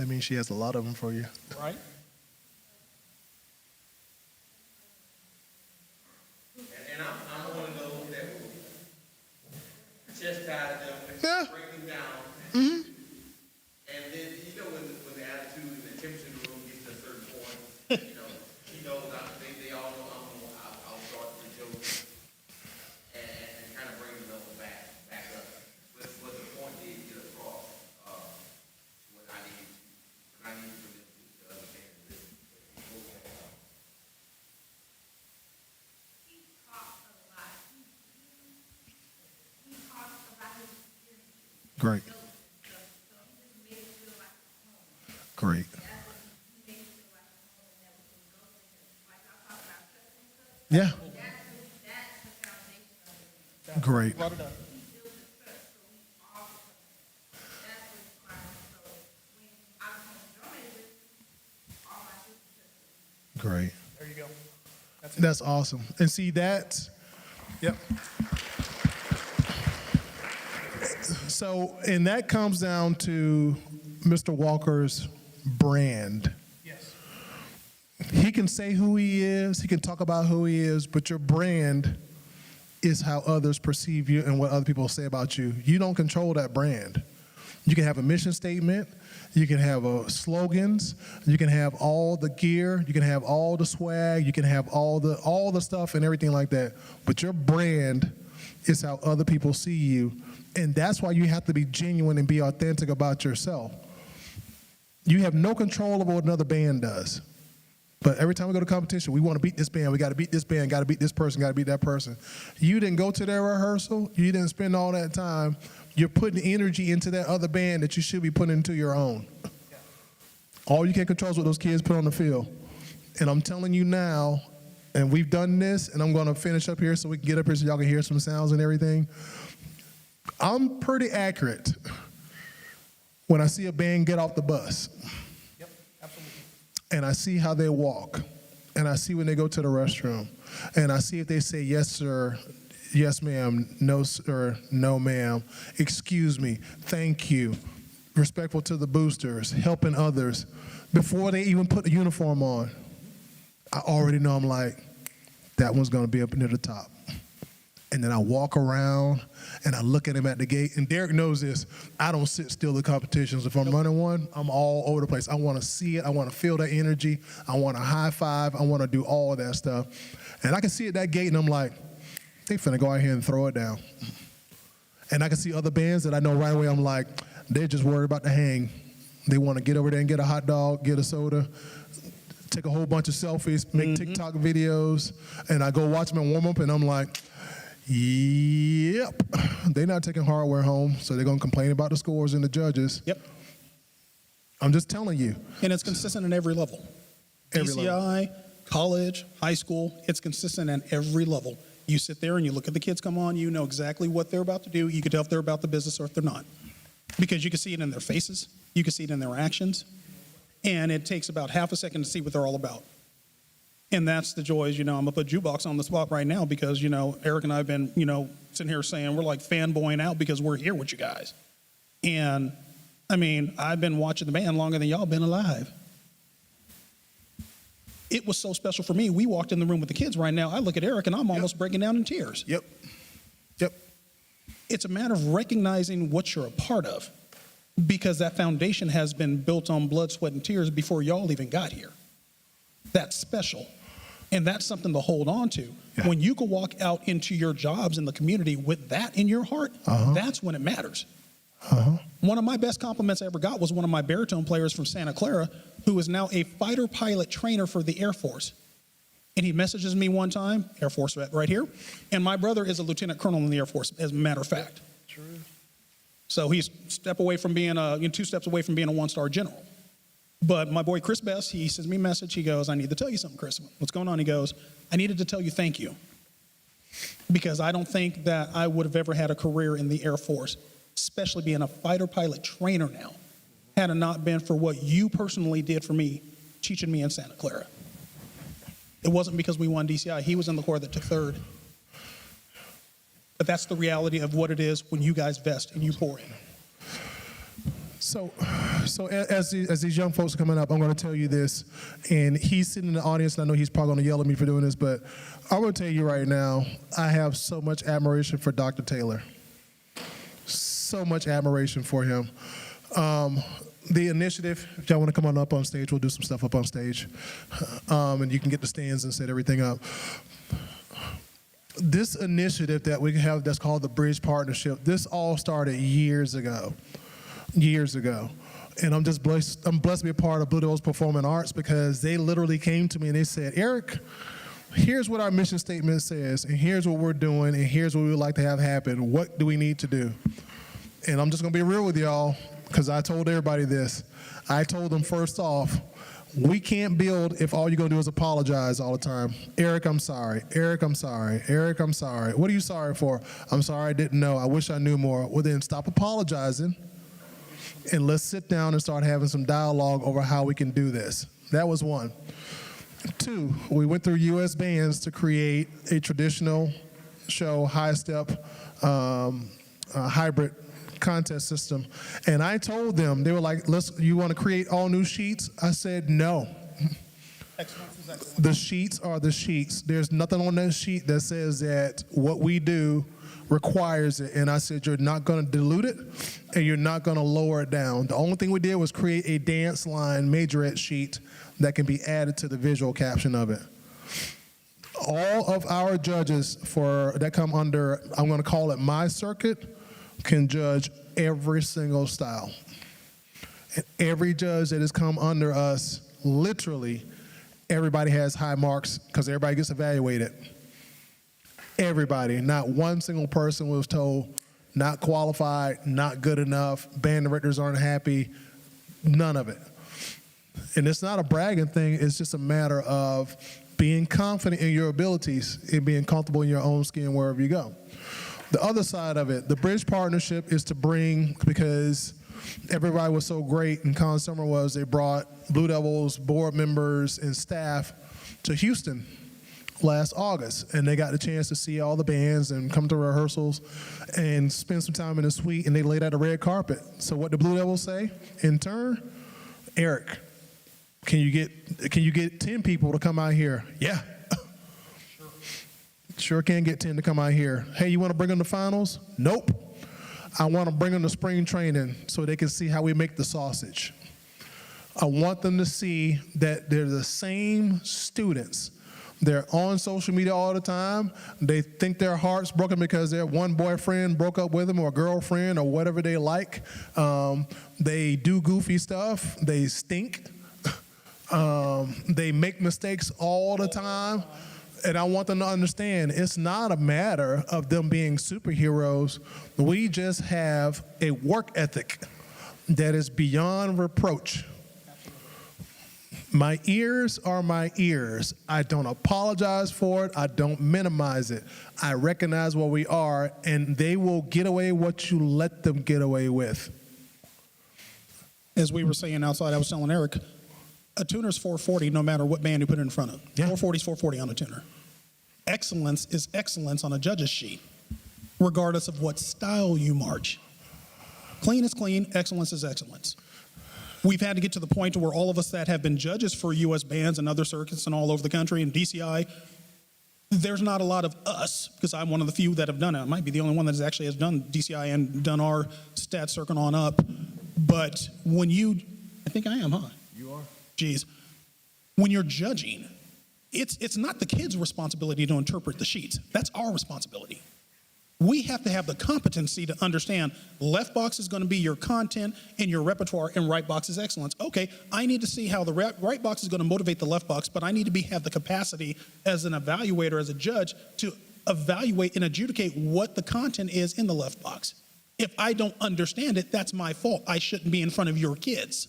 That means she has a lot of them for you. Right? And I'm one of those that will chastise them, Yeah. break them down. And then, you know, when the attitude and the temperature in the room gets to a certain point, you know, he knows, they all know I'll start to joke and kind of bring the level back up. But the point is to get across, what I need for them to understand this. He talks a lot. He talks about his experience. Great. So he just made it feel like home. Great. That's what he made it feel like home, and that we can go to him. Like I talk about trust and stuff. Yeah. That's the foundation of it. Great. Brought it up. He builds the trust, so we all can trust him. That's what inspires me. So when I become a drum major, all my sisters trust me. Great. There you go. That's awesome. And see that. Yep. So, and that comes down to Mr. Walker's brand. Yes. He can say who he is, he can talk about who he is, but your brand is how others perceive you and what other people say about you. You don't control that brand. You can have a mission statement, you can have slogans, you can have all the gear, you can have all the swag, you can have all the stuff and everything like that. But your brand is how other people see you. And that's why you have to be genuine and be authentic about yourself. You have no control over what another band does. But every time we go to competition, we want to beat this band. We got to beat this band, got to beat this person, got to beat that person. You didn't go to their rehearsal. You didn't spend all that time. You're putting energy into that other band that you should be putting into your own. All you can control is what those kids put on the field. And I'm telling you now, and we've done this, and I'm going to finish up here so we can get up here so y'all can hear some sounds and everything. I'm pretty accurate when I see a band get off the bus. Yep, absolutely. And I see how they walk, and I see when they go to the restroom, and I see if they say yes sir, yes ma'am, no sir, no ma'am, excuse me, thank you, respectful to the boosters, helping others, before they even put the uniform on. I already know I'm like, that one's gonna be up near the top. And then I walk around and I look at him at the gate. And Derek knows this. I don't sit still at competitions. If I'm running one, I'm all over the place. I want to see it. I want to feel that energy. I want to high five. I want to do all of that stuff. And I can see at that gate and I'm like, they finna go out here and throw it down. And I can see other bands that I know right away. I'm like, they're just worried about the hang. They want to get over there and get a hot dog, get a soda, take a whole bunch of selfies, make TikTok videos. And I go watch them and warm up and I'm like, yep, they're not taking hardware home, so they're going to complain about the scores and the judges. Yep. I'm just telling you. And it's consistent in every level. Every DCI, college, high school, it's consistent at every level. You sit there and you look at the kids come on, you know exactly what they're about to do. You can tell if they're about the business or if they're not. Because you can see it in their faces, you can see it in their actions, and it takes about half a second to see what they're all about. And that's the joys, I'm going to put Jukebox on the spot right now because, Eric and I have been, sitting here saying we're like fanboying out because we're here with you guys. And, I've been watching the band longer than y'all been alive. It was so special for me. We walked in the room with the kids right now. I look at Eric and I'm almost breaking down in tears. Yep. It's a matter of recognizing what you're a part of because that foundation has been built on blood, sweat, and tears before y'all even got here. That's special. And that's something to hold on to. Yeah. When you can walk out into your jobs in the community with that in your heart, that's when it matters. One of my best compliments I ever got was one of my baritone players from Santa Clara, who is now a fighter pilot trainer for the Air Force. And he messages me one time, Air Force vet right here, and my brother is a lieutenant colonel in the Air Force, as a matter of fact. True. So he's two steps away from being a one-star general. But my boy Chris Best, he sends me a message. He goes, I need to tell you something, Chris. What's going on? He goes, I needed to tell you thank you. Because I don't think that I would have ever had a career in the Air Force, especially being a fighter pilot trainer now, had it not been for what you personally did for me, teaching me in Santa Clara. It wasn't because we won DCI. He was in the Corps that took third. But that's the reality of what it is when you guys vest and you pour in. So as these young folks are coming up, I'm going to tell you this, and he's sitting in the audience, and I know he's probably going to yell at me for doing this, but I'm going to tell you right now, I have so much admiration for Dr. Taylor. So much admiration for him. The initiative, if y'all want to come on up on stage, we'll do some stuff up on stage, and you can get the stands and set everything up. This initiative that we have that's called the Bridge Partnership, this all started years ago. And I'm just blessed, to be a part of Blue Devils Performing Arts because they literally came to me and they said, Eric, here's what our mission statement says, and here's what we're doing, and here's what we would like to have happen. What do we need to do? And I'm just gonna be real with y'all because I told everybody this. I told them first off, we can't build if all you're gonna do is apologize all the time. Eric, I'm sorry. Eric, I'm sorry. Eric, I'm sorry. What are you sorry for? I'm sorry I didn't know. I wish I knew more. Well, then stop apologizing and let's sit down and start having some dialogue over how we can do this. That was one. Two, we went through U.S. bands to create a traditional show, high step, hybrid contest system. And I told them, they were like, you want to create all new sheets? I said, no. The sheets are the sheets. There's nothing on that sheet that says that what we do requires it. And I said, you're not going to dilute it and you're not going to lower it down. The only thing we did was create a dance line majorette sheet that can be added to the visual caption of it. All of our judges that come under, I'm going to call it my circuit, can judge every single style. And every judge that has come under us, literally, everybody has high marks because everybody gets evaluated. Everybody, not one single person was told not qualified, not good enough, band directors aren't happy, none of it. And it's not a bragging thing, it's just a matter of being confident in your abilities and being comfortable in your own skin wherever you go. The other side of it, the Bridge Partnership is to bring, because everybody was so great and Con Summer was, they brought Blue Devils board members and staff to Houston last August, and they got the chance to see all the bands and come to rehearsals and spend some time in the suite, and they laid out a red carpet. So what the Blue Devils say in turn? Eric, can you get 10 people to come out here? Yeah. Sure can get 10 to come out here. Hey, you want to bring them to finals? Nope. I want to bring them to spring training so they can see how we make the sausage. I want them to see that they're the same students. They're on social media all the time. They think their heart's broken because their one boyfriend broke up with them or girlfriend or whatever they like. They do goofy stuff. They stink. They make mistakes all the time. And I want them to understand it's not a matter of them being superheroes. We just have a work ethic that is beyond reproach. My ears are my ears. I don't apologize for it. I don't minimize it. I recognize where we are, and they will get away what you let them get away with. As we were saying outside, I was telling Eric, a tuner's 440 no matter what band you put it in front of. Yeah. 440 is 440 on a tuner. Excellence is excellence on a judge's sheet, regardless of what style you march. Clean is clean, excellence is excellence. We've had to get to the point where all of us that have been judges for U.S. bands and other circuits and all over the country and DCI, there's not a lot of us, because I'm one of the few that have done it. I might be the only one that actually has done DCI and done our stat circuit on up. But when I think I am, huh? You are. Geez. When you're judging, it's not the kid's responsibility to interpret the sheets. That's our responsibility. We have to have the competency to understand left box is going to be your content and your repertoire, and right box is excellence. Okay, I need to see how the right box is going to motivate the left box, but I need to have the capacity as an evaluator, as a judge, to evaluate and adjudicate what the content is in the left box. If I don't understand it, that's my fault. I shouldn't be in front of your kids.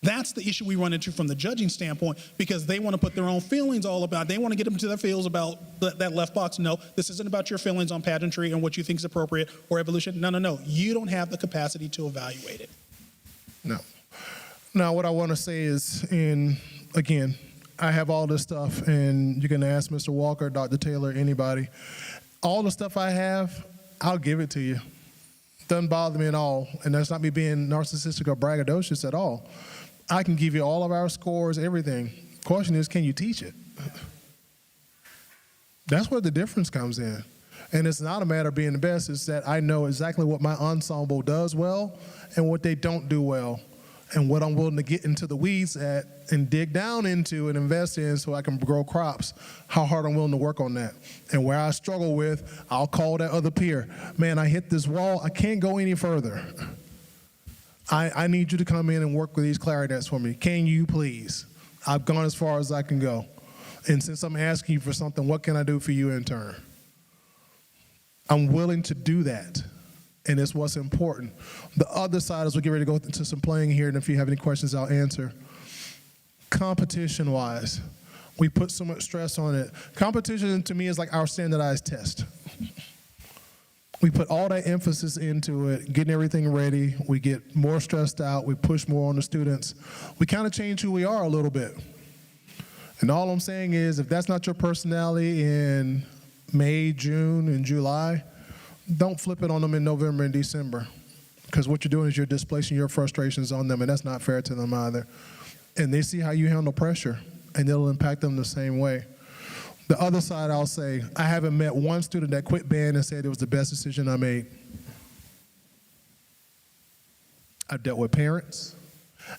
That's the issue we run into from the judging standpoint, because they want to put their own feelings all about, they want to get them to their feels about that left box. No, this isn't about your feelings on pageantry and what you think is appropriate or evolution. No. You don't have the capacity to evaluate it. No. Now, what I want to say is, and again, I have all this stuff, and you can ask Mr. Walker, Dr. Taylor, anybody. All the stuff I have, I'll give it to you. Doesn't bother me at all, and that's not me being narcissistic or braggadocious at all. I can give you all of our scores, everything. Question is, can you teach it? That's where the difference comes in. And it's not a matter of being the best, it's that I know exactly what my ensemble does well and what they don't do well, and what I'm willing to get into the weeds at and dig down into and invest in so I can grow crops, how hard I'm willing to work on that. And where I struggle with, I'll call that other peer. Man, I hit this wall, I can't go any further. I need you to come in and work with these clarinets for me. Can you please? I've gone as far as I can go. And since I'm asking you for something, what can I do for you in turn? I'm willing to do that, and it's what's important. The other side, as we get ready to go into some playing here, and if you have any questions, I'll answer. Competition-wise, we put so much stress on it. Competition, to me, is like our standardized test. We put all that emphasis into it, getting everything ready. We get more stressed out. We push more on the students. We kind of change who we are a little bit. And all I'm saying is, if that's not your personality in May, June, and July, don't flip it on them in November and December, because what you're doing is you're displacing your frustrations on them, and that's not fair to them either. And they see how you handle pressure, and it'll impact them the same way. The other side, I'll say, I haven't met one student that quit band and said it was the best decision I made. I've dealt with parents.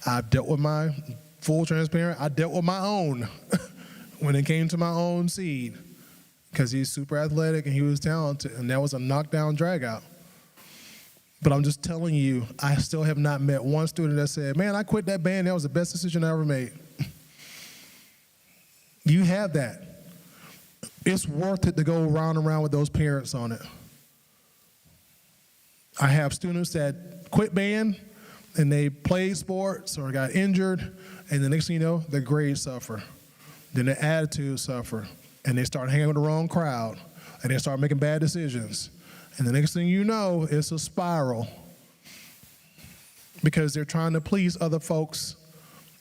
I've dealt with my full transparent. I dealt with my own when it came to my own seed, because he's super athletic and he was talented, and that was a knockdown drag out. But I'm just telling you, I still have not met one student that said, man, I quit that band, that was the best decision I ever made. You have that. It's worth it to go round and round with those parents on it. I have students that quit band and they played sports or got injured, and the next thing you know, their grades suffer. Then their attitudes suffer. And they start hanging with the wrong crowd, and they start making bad decisions. And the next thing you know, it's a spiral, because they're trying to please other folks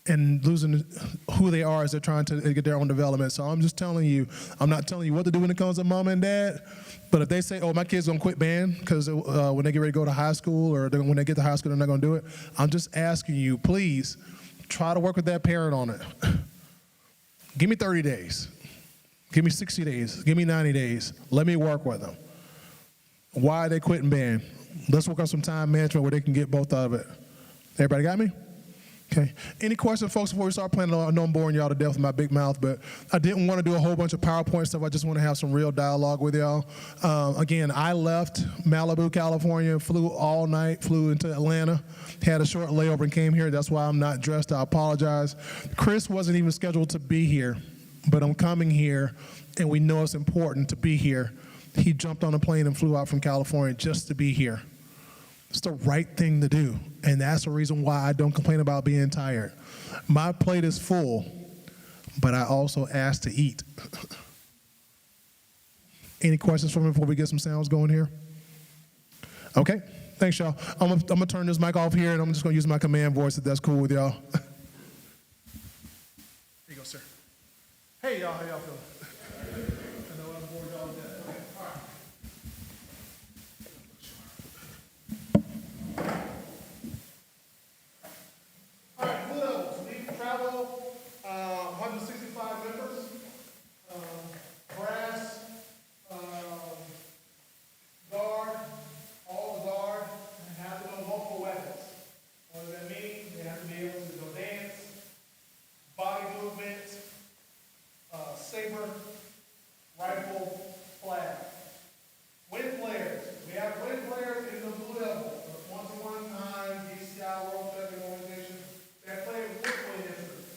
and losing who they are as they're trying to get their own development. So I'm just telling you, I'm not telling you what to do when it comes to mom and dad, but if they say, oh, my kid's gonna quit band because when they get ready to go to high school, or when they get to high school, they're not gonna do it, I'm just asking you, please try to work with that parent on it. Give me 30 days. Give me 60 days. Give me 90 days. Let me work with them. Why are they quitting band? Let's work on some time management where they can get both of it. Everybody got me? Okay. Any questions, folks, before we start playing? I know I'm boring y'all to death with my big mouth, but I didn't want to do a whole bunch of PowerPoint stuff. I just want to have some real dialogue with y'all. Again, I left Malibu, California, flew all night, flew into Atlanta, had a short layover and came here. That's why I'm not dressed. I apologize. Chris wasn't even scheduled to be here, but I'm coming here, and we know it's important to be here. He jumped on a plane and flew out from California just to be here. It's the right thing to do, and that's the reason why I don't complain about being tired. My plate is full, but I also ask to eat. Any questions for me before we get some sounds going here? Okay, thanks, y'all. I'm gonna turn this mic off here, and I'm just gonna use my command voice if that's cool with y'all. Here you go, sir. Hey, y'all, how y'all feeling? I know I'm bored y'all to death. Okay, all right. All right, blue levels. We travel 165 members. Brass, guard, all the guard, have to know multiple weapons. What does that mean? They have to be able to go dance, body movement, saber, rifle, flag. Wind flares. We have wind flares in the blue level. The one-to-one time DCI World Champion Organization that play with wood instruments.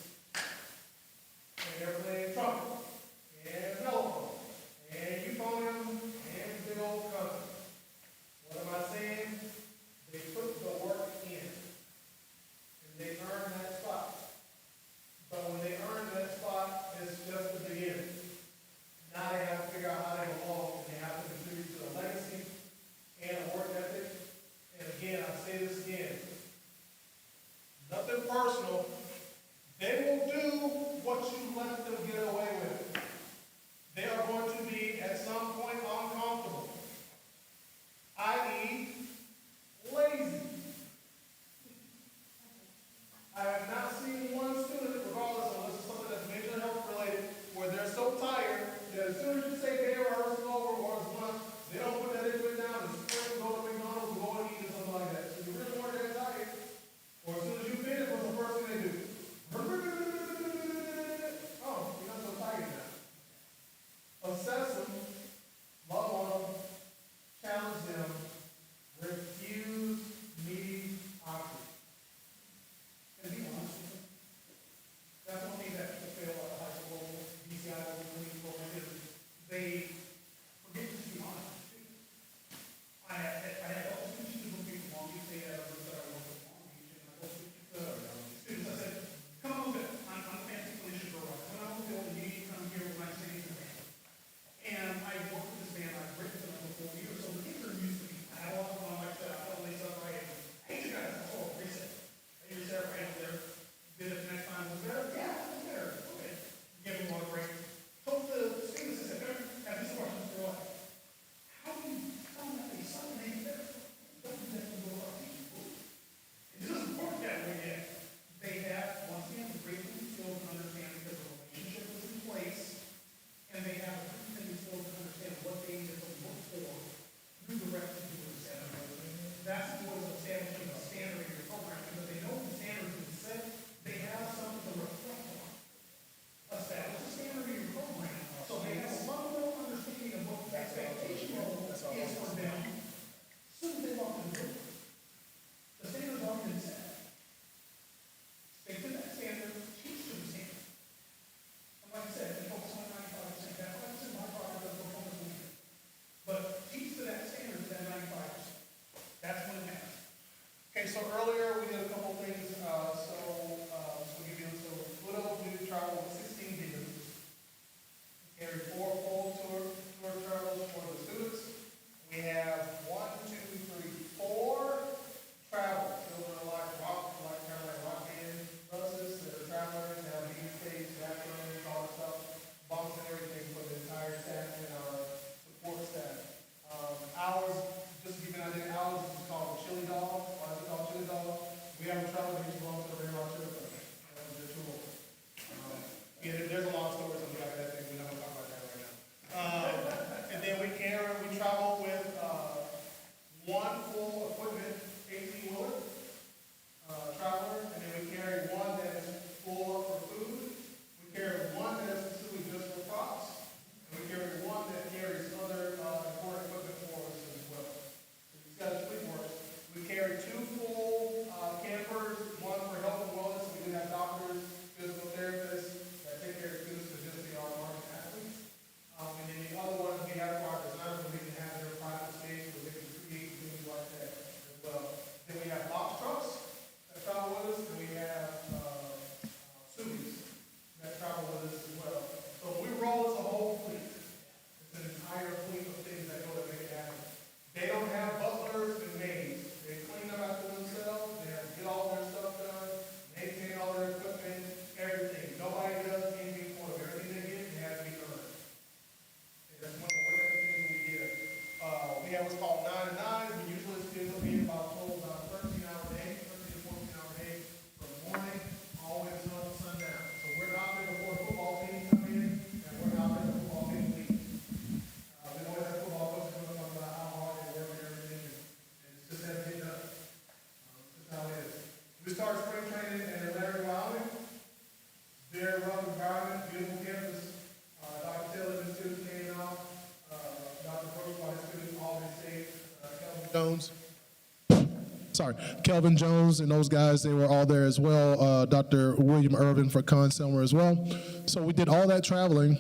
Kelvin Jones and those guys, they were all there as well. Dr. William Irvin for Ensemble as well. So we did all that traveling,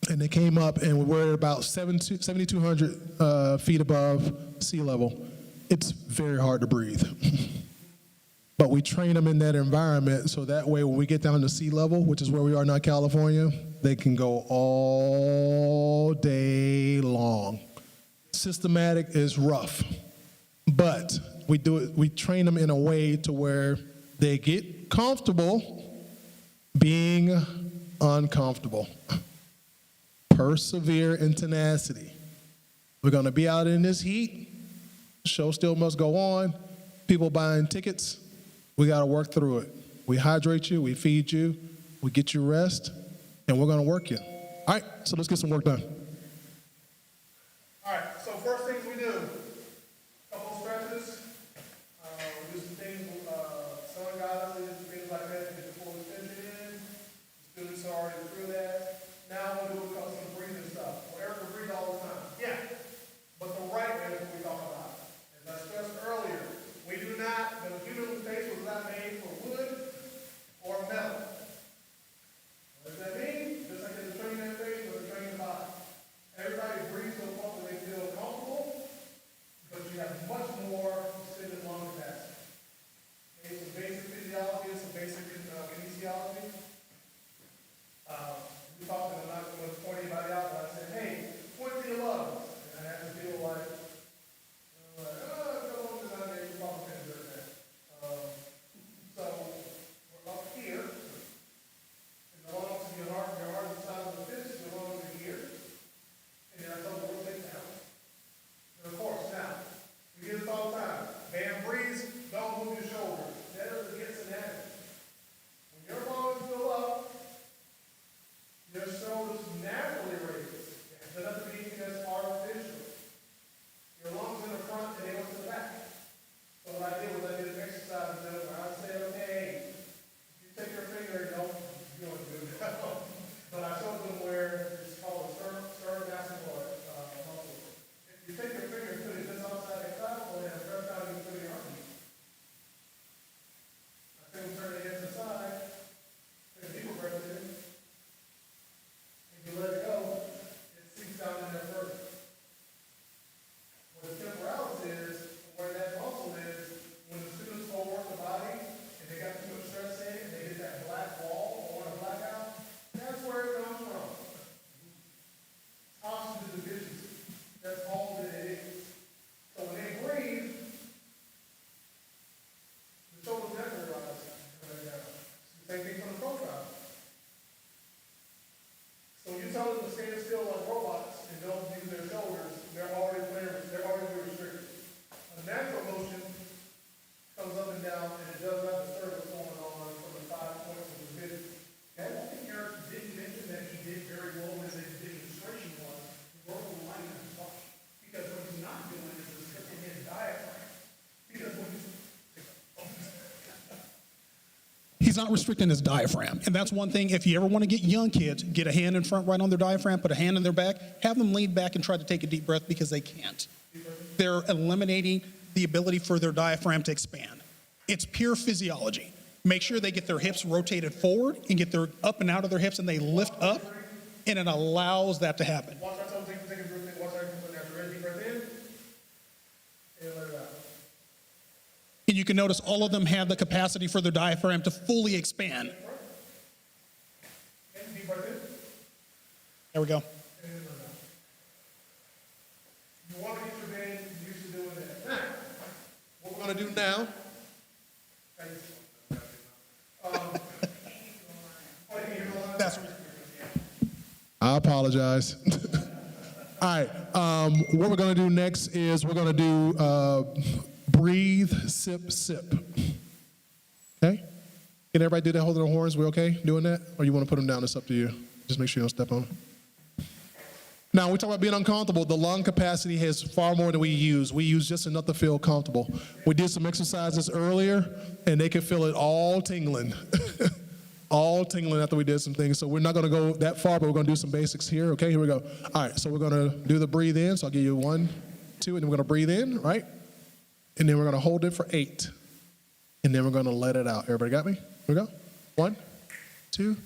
and they came up, and we were about 7,200 feet above sea level. It's very hard to breathe. But we train them in that environment so that way when we get down to sea level, which is where we are now, California, they can go all day long. Systematic is rough, but we train them in a way to where they get comfortable being uncomfortable. Persevere and tenacity. We're gonna be out in this heat. Show still must go on. People buying tickets. We got to work through it. We hydrate you, we feed you, we get you rest, and we're going to work you. All right, so let's get some work done. All right, so first things we do, a couple of stretches. We do some things, sun guidelines, things like that to get the full extension in. The students are already through that. Now we'll do some breathing stuff. Well, Eric will breathe all the time. Yeah, but the right way is what we talk about. As I stressed earlier, we do not, the human face was not made for wood or metal. What does that mean? Just like in the train that face or the train the body. Everybody breathes so far that they feel comfortable, but you have much more extended lung capacity. Okay, some basic physiology, some basic kinesiology. We talked, and I'm not going to point anybody out, but I said, hey, point to your lungs. And I have to feel like, so we're up here, and the lungs in your heart is the size of the fist, your lungs are here, and then I told you rotate down. And of course, now, we hear this all the time, band breathes, don't move your shoulders. That is against anatomy. When your lungs fill up, your shoulders naturally raise. It doesn't have to be anything that's artificial. Your lungs in the front and they go to the back. So what I did was I did an exercise with them where I said, okay, if you take your finger, you don't do it. But I showed them where it's called a sternocleidomastoid muscle. If you take your finger and put it just outside the clavicle and press down, you put it in your armpit. I think we turn it against the side, take a deeper breath in. If you let it go, it sinks down in there further. What the temporalis is, where that muscle is, when the students overwork the body and they got too much stress in and they hit that black wall or a blackout, that's where it comes from. Oxygen deficiency. That's all that it is. So when they breathe, the shoulders never rise coming down. Same thing from the profile. So you tell them to stand still like robots and don't use their shoulders, they're already restricted. A natural motion comes up and down, and it does not disturb what's going on from the 5 points of the vision. And I think Eric didn't mention that he did very well with his demonstration was roll the line in his body. Because what he's not doing is restricting his diaphragm. Because when He's not restricting his diaphragm. And that's one thing, if you ever want to get young kids, get a hand in front right on their diaphragm, put a hand in their back, have them lean back and try to take a deep breath because they can't. They're eliminating the ability for their diaphragm to expand. It's pure physiology. Make sure they get their hips rotated forward and get their up and out of their hips and they lift up, and it allows that to happen. watch our toes, take a breath in, watch our put that deep breath in, and let it out. And you can notice all of them have the capacity for their diaphragm to fully expand. And deep breath in. There we go. You want to get your band used to doing that. Now, what we're going to do now. That's I apologize. All right. What we're going to do next is we're going to do breathe, sip, sip. Okay? Can everybody do that holding their horns? We okay doing that? Or you want to put them down? It's up to you. Just make sure you don't step on them. Now, we talk about being uncomfortable. The lung capacity has far more than we use. We use just enough to feel comfortable. We did some exercises earlier, and they could feel it all tingling. All tingling after we did some things. So we're not going to go that far, but we're going to do some basics here. Okay, here we go. All right, so we're going to do the breathe in. So I'll give you 1, 2, and then we're going to breathe in, right? And then we're going to hold it for 8. And then we're going to let it out. Everybody got me? Here we go. 1, 2,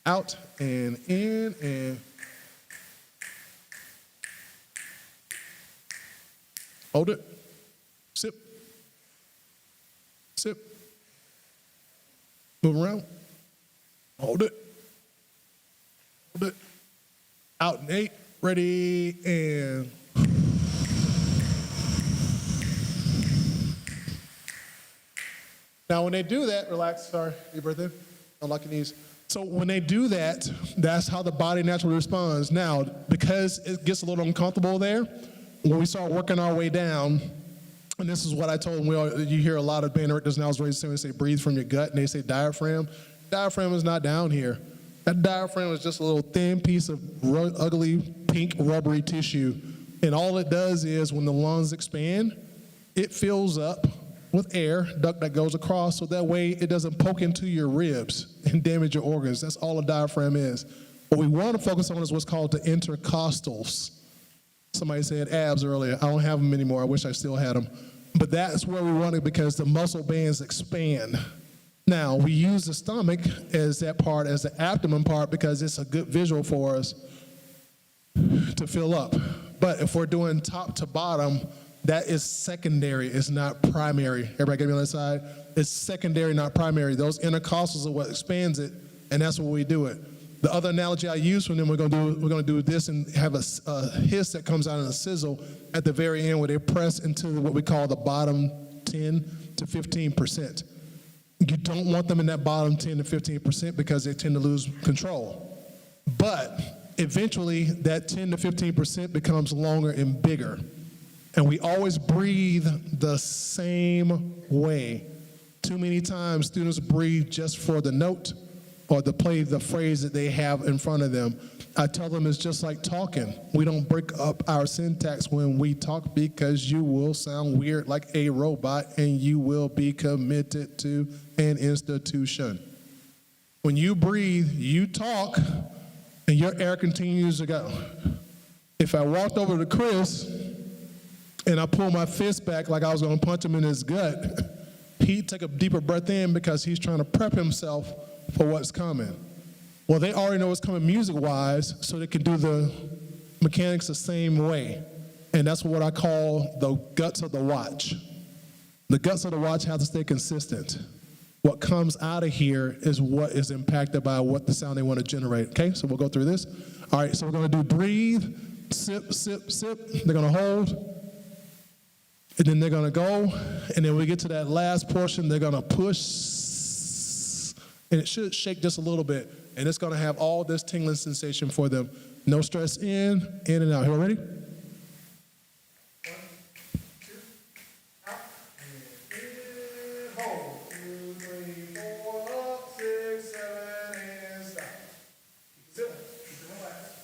out and in and hold it. Sip. Sip. Move around. Hold it. Hold it. Out and 8. Ready and. Now, when they do that, relax. Sorry, deep breath in. Don't lock your knees. So when they do that, that's how the body naturally responds. Now, because it gets a little uncomfortable there, when we start working our way down, and this is what I told them, you hear a lot of band directors now say breathe from your gut, and they say diaphragm. Diaphragm is not down here. That diaphragm is just a little thin piece of ugly pink rubbery tissue. And all it does is when the lungs expand, it fills up with air, duct that goes across, so that way it doesn't poke into your ribs and damage your organs. That's all a diaphragm is. What we want to focus on is what's called the intercostals. Somebody said abs earlier. I don't have them anymore. I wish I still had them. But that's where we want it because the muscle bands expand. Now, we use the stomach as that part, as the abdomen part, because it's a good visual for us to fill up. But if we're doing top to bottom, that is secondary, it's not primary. Everybody get me on that side? It's secondary, not primary. Those intercostals are what expands it, and that's where we do it. The other analogy I use from them, we're gonna do this and have a hiss that comes out in a sizzle at the very end where they press into what we call the bottom 10 to 15%. You don't want them in that bottom 10 to 15% because they tend to lose control. But eventually, that 10 to 15% becomes longer and bigger. And we always breathe the same way. Too many times students breathe just for the note or to play the phrase that they have in front of them. I tell them it's just like talking. We don't break up our syntax when we talk because you will sound weird like a robot and you will be committed to an institution. When you breathe, you talk, and your air continues to go. If I walked over to Chris and I pull my fist back like I was going to punch him in his gut, he'd take a deeper breath in because he's trying to prep himself for what's coming. Well, they already know what's coming music-wise, so they can do the mechanics the same way. And that's what I call the guts of the watch. The guts of the watch have to stay consistent. What comes out of here is what is impacted by what the sound they want to generate. Okay, so we'll go through this. All right, so we're going to do breathe, sip, sip, sip. They're going to hold. And then they're going to go, and then we get to that last portion, they're going to push, and it should shake just a little bit, and it's going to have all this tingling sensation for them. No stress in and out. Y'all ready? 1, 2, out, and in, hold. 2, 3, 4, up, 6, 7, and stop. Keep it relaxed.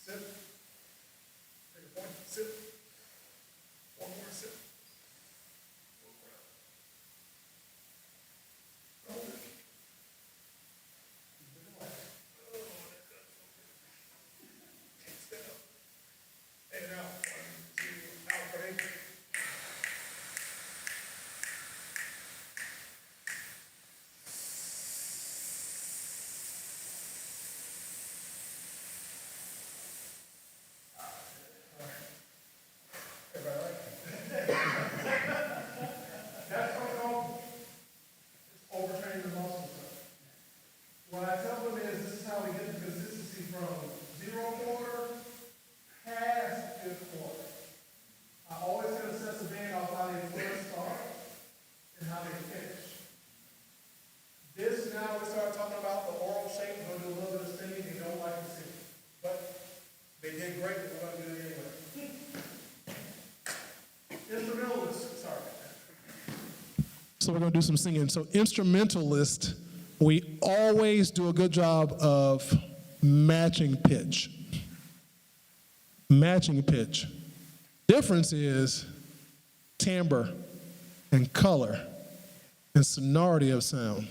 Sip. Take a point, sip. One more sip. Hold it. Keep it relaxed. Oh, that got so good. Take a step. In and out. 1, 2, out. Ready? Overtraining the muscles. What I tell them is this is how we get the consistency from 0 quarter past 5th quarter. I always going to assess the band off how they first start and how they finish. This now we start talking about the oral shape. We're going to do a little bit of singing. They don't like to sing. But they did great, but we're going to do it anyway. Instrumentalists, sorry. So we're going to do some singing. So instrumentalist, we always do a good job of matching pitch. Matching pitch. Difference is timbre and color and sonority of sound.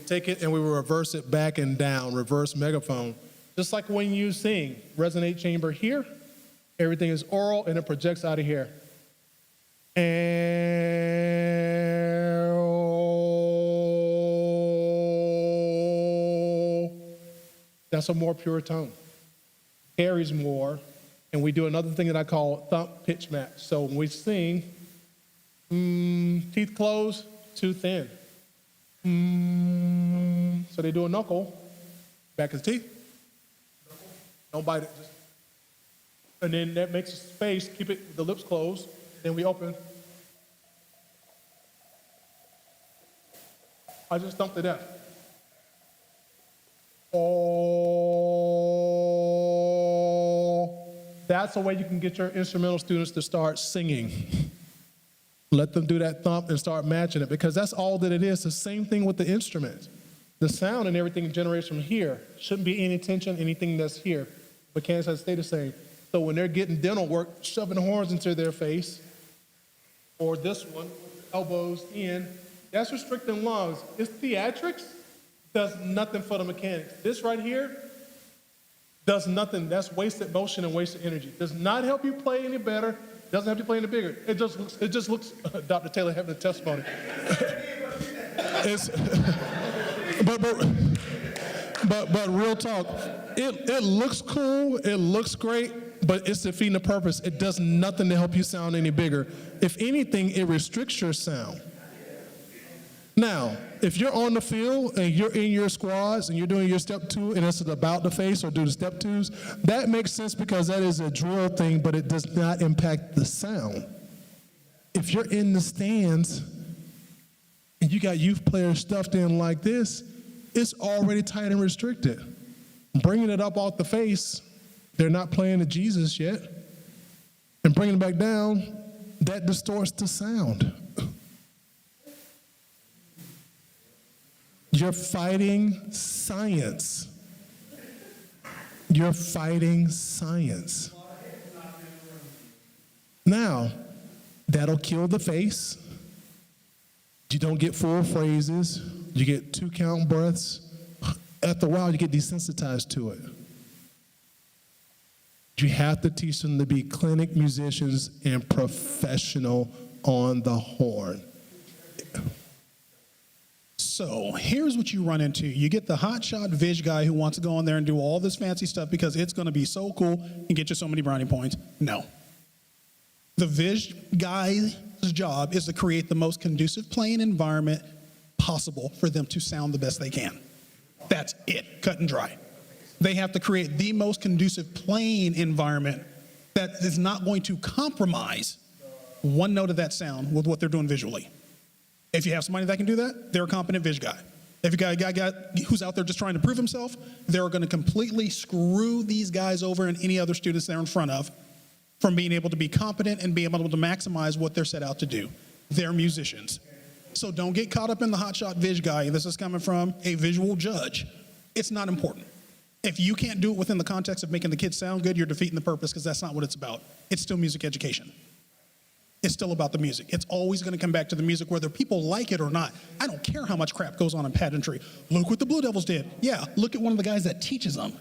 take it and we reverse it back and down, reverse megaphone. Just like when you sing, resonate chamber here, everything is oral and it projects out of here. And that's a more pure tone. Carries more, and we do another thing that I call thump pitch match. So when we sing, teeth closed, too thin. So they do a knuckle, back of the teeth. Don't bite it. And then that makes a space, keep it, the lips closed. Then we open. I just thumped it up. Oh, that's a way you can get your instrumental students to start singing. Let them do that thump and start matching it, because that's all that it is. The same thing with the instruments. The sound and everything generates from here. Shouldn't be any tension, anything that's here. Mechanics has to stay the same. So when they're getting dental work, shoving horns into their face, or this one, elbows in, that's restricting lungs. It's theatrics, does nothing for the mechanics. This right here does nothing. That's wasted motion and wasted energy. Does not help you play any better, doesn't help you play any bigger. It just looks, Dr. Taylor having a testimony. It's, but real talk, it looks cool, it looks great, but it's defeating the purpose. It does nothing to help you sound any bigger. If anything, it restricts your sound. Now, if you're on the field and you're in your squads and you're doing your step two and it's about the face or do the step twos, that makes sense because that is a drill thing, but it does not impact the sound. If you're in the stands and you got youth players stuffed in like this, it's already tight and restricted. Bringing it up off the face, they're not playing to Jesus yet. And bringing it back down, that distorts the sound. You're fighting science. You're fighting science. Now, that'll kill the face. You don't get full phrases. You get 2 count breaths. After a while, you get desensitized to it. You have to teach them to be clinic musicians and professional on the horn. So here's what you run into. You get the hotshot Viz guy who wants to go in there and do all this fancy stuff because it's going to be so cool and get you so many brownie points. No. The Viz guy's job is to create the most conducive playing environment possible for them to sound the best they can. That's it, cut and dry. They have to create the most conducive playing environment that is not going to compromise one note of that sound with what they're doing visually. If you have somebody that can do that, they're a competent Viz guy. If you got a guy who's out there just trying to prove himself, they're going to completely screw these guys over and any other students they're in front of from being able to be competent and being able to maximize what they're set out to do. They're musicians. So don't get caught up in the hotshot Viz guy, and this is coming from a visual judge. It's not important. If you can't do it within the context of making the kids sound good, you're defeating the purpose because that's not what it's about. It's still music education. It's still about the music. It's always going to come back to the music, whether people like it or not. I don't care how much crap goes on in pageantry. Look what the Blue Devils did. Yeah, look at one of the guys that teaches them.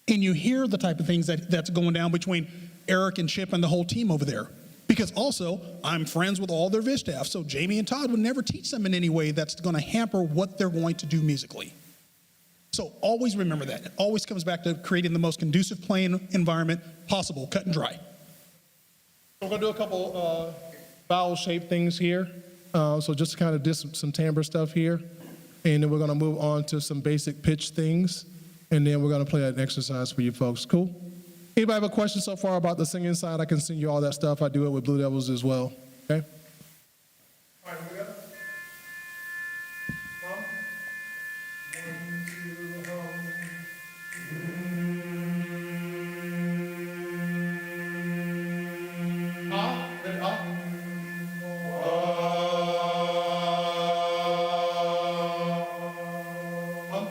And you hear the type of things that's going down between Eric and Chip and the whole team over there. Because also, I'm friends with all their Viz staff, so Jamie and Todd would never teach them in any way that's going to hamper what they're going to do musically. So always remember that. It always comes back to creating the most conducive playing environment possible, cut and dry. We're going to do a couple vowel shape things here. So just to kind of do some timbre stuff here. And then we're going to move on to some basic pitch things. And then we're going to play an exercise for you folks. Cool? Anybody have a question so far about the singing side? I can send you all that stuff. I do it with Blue Devils as well. Okay? All right, here we go. Hum. 1, 2, hum. Then up. Hum.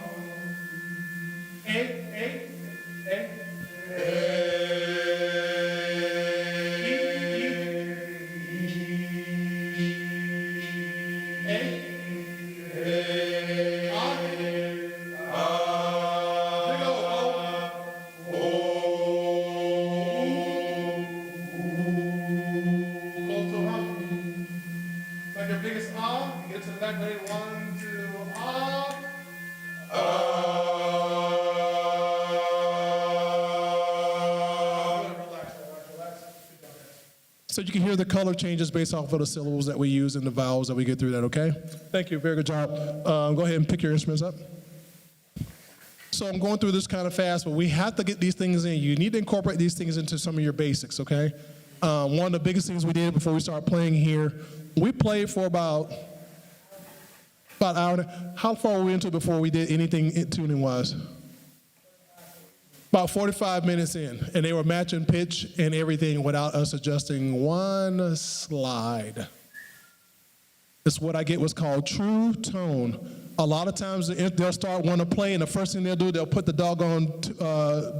A. So you can hear the color changes based off of the syllables that we use and the vowels that we get through that, okay? Thank you, very good job. Go ahead and pick your instruments up. So I'm going through this kind of fast, but we have to get these things in. You need to incorporate these things into some of your basics, okay? One of the biggest things we did before we started playing here, we played for about an hour. How far were we into before we did anything tuning-wise? About 45 minutes in, and they were matching pitch and everything without us adjusting one slide. It's what I get what's called true tone. A lot of times they'll start wanting to play, and the first thing they'll do, they'll put the doggone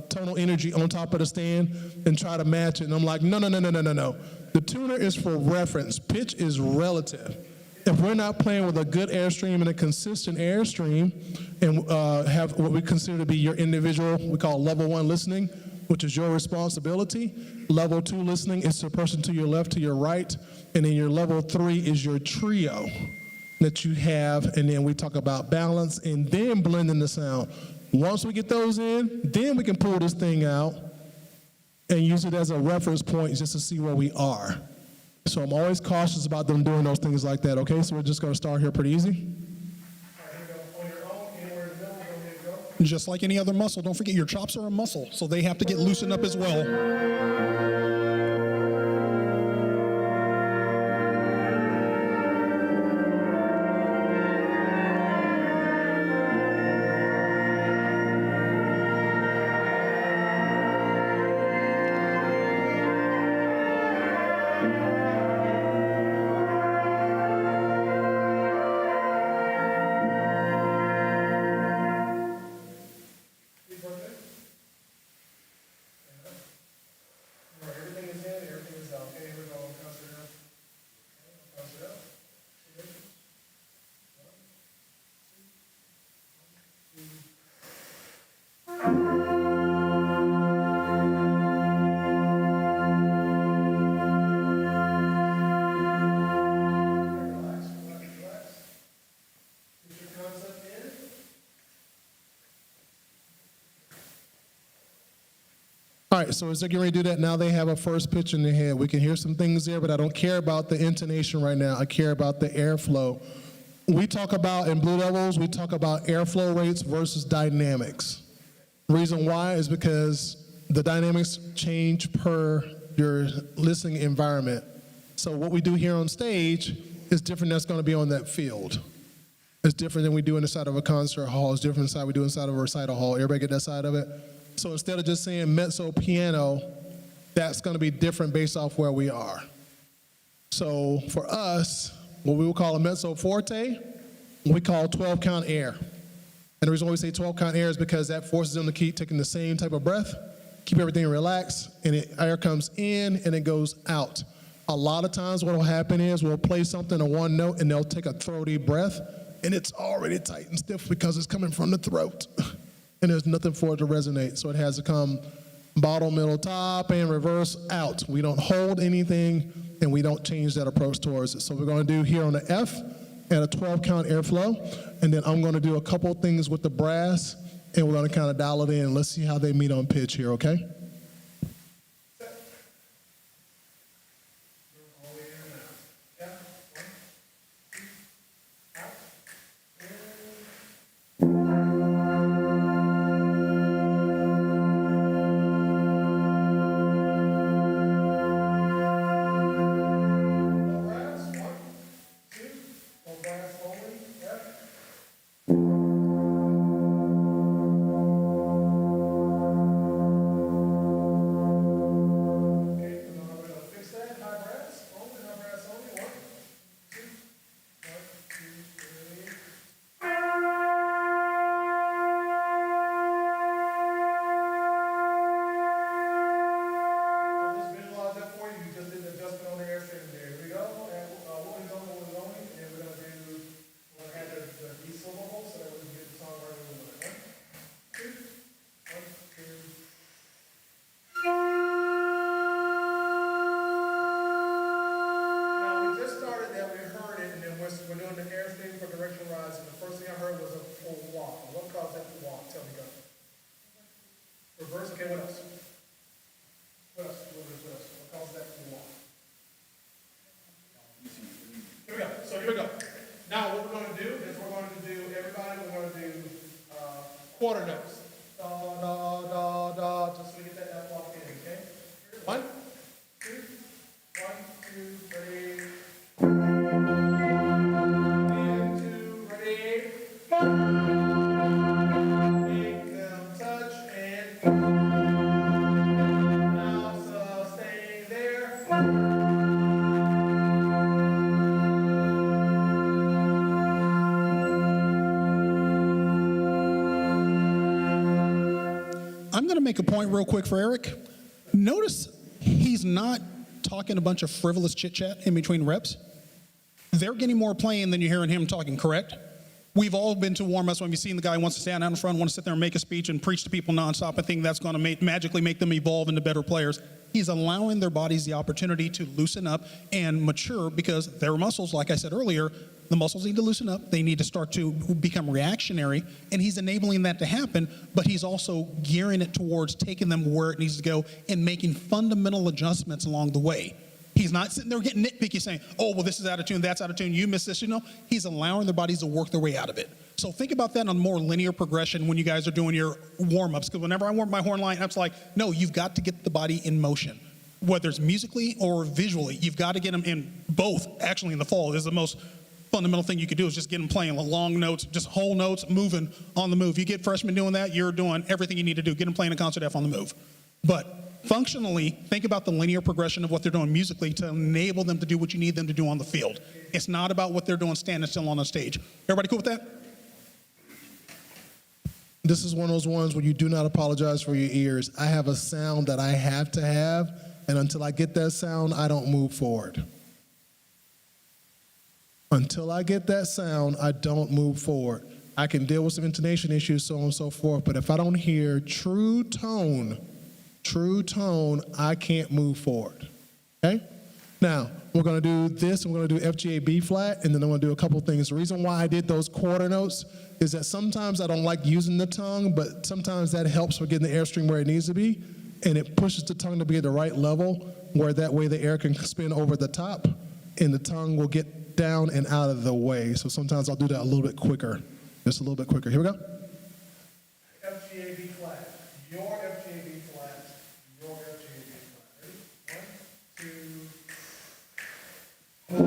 tonal energy on top of the stand and try to match it. And I'm like, no. The tuner is for reference. Pitch is relative. If we're not playing with a good airstream and a consistent airstream and have what we consider to be your individual, we call level 1 listening, which is your responsibility. Level 2 listening is the person to your left, to your right. And then your level 3 is your trio that you have. And then we talk about balance and then blending the sound. Once we get those in, then we can pull this thing out and use it as a reference point just to see where we are. So I'm always cautious about them doing those things like that, okay? So we're just going to start here pretty easy. Just like any other muscle, don't forget your chops are a muscle, so they have to get loosened up as well. All right, so as they're getting ready to do that, now they have a first pitch in their head. We can hear some things there, but I don't care about the intonation right now. I care about the airflow. We talk about, in Blue Devils, we talk about airflow rates versus dynamics. The reason why is because the dynamics change per your listening environment. So what we do here on stage is different than that's going to be on that field. It's different than we do inside of a concert hall. It's different than we do inside of a recital hall. Everybody get that side of it? So instead of just saying mezzo piano, that's going to be different based off where we are. So for us, what we will call a mezzo forte, we call 12 count air. And the reason why we say 12 count air is because that forces them to keep taking the same type of breath, keep everything relaxed, and air comes in and it goes out. A lot of times what will happen is we'll play something on one note and they'll take a throaty breath and it's already tight and stiff because it's coming from the throat. And there's nothing for it to resonate. So it has to come bottom, middle, top, and reverse out. We don't hold anything, and we don't change that approach towards it. So we're going to do here on the F at a 12 count airflow, and then I'm going to do a couple things with the brass, and we're going to kind of dial it in. Let's see how they meet on pitch here, okay? quarter notes. Da, da, da, da, just so we get that F locked in, okay? 1, 2, 1, 2, ready. And 2, ready. Make them touch and now sustain there. I'm going to make a point real quick for Eric. Notice he's not talking a bunch of frivolous chit chat in between reps. They're getting more playing than you're hearing him talking, correct? We've all been to warm-ups when we've seen the guy who wants to stand out in front, wants to sit there and make a speech and preach to people nonstop and think that's going to magically make them evolve into better players. He's allowing their bodies the opportunity to loosen up and mature because their muscles, like I said earlier, the muscles need to loosen up. They need to start to become reactionary, and he's enabling that to happen, but he's also gearing it towards taking them where it needs to go and making fundamental adjustments along the way. He's not sitting there getting nitpicky saying, oh, well, this is out of tune, that's out of tune, you missed this, He's allowing their bodies to work their way out of it. So think about that on more linear progression when you guys are doing your warm-ups, because whenever I warm my horn line, it's like, no, you've got to get the body in motion. Whether it's musically or visually, you've got to get them in both. Actually, in the fall is the most fundamental thing you could do is just get them playing long notes, just whole notes, moving on the move. You get freshmen doing that, you're doing everything you need to do. Get them playing a concert F on the move. But functionally, think about the linear progression of what they're doing musically to enable them to do what you need them to do on the field. It's not about what they're doing standing still on the stage. Everybody cool with that? This is one of those ones where you do not apologize for your ears. I have a sound that I have to have, and until I get that sound, I don't move forward. Until I get that sound, I don't move forward. I can deal with some intonation issues, so on and so forth, but if I don't hear true tone, I can't move forward, okay? Now, we're gonna do this, and we're gonna do F, G, A, B flat, and then I'm gonna do a couple things. The reason why I did those quarter notes is that sometimes I don't like using the tongue, but sometimes that helps with getting the airstream where it needs to be, and it pushes the tongue to be at the right level, where that way the air can spin over the top, and the tongue will get down and out of the way. So sometimes I'll do that a little bit quicker, just a little bit quicker. Here we go. F, G, A, B flat. Your F, G, A, B flat. Your F, G, A, B flat. Ready? 1, 2.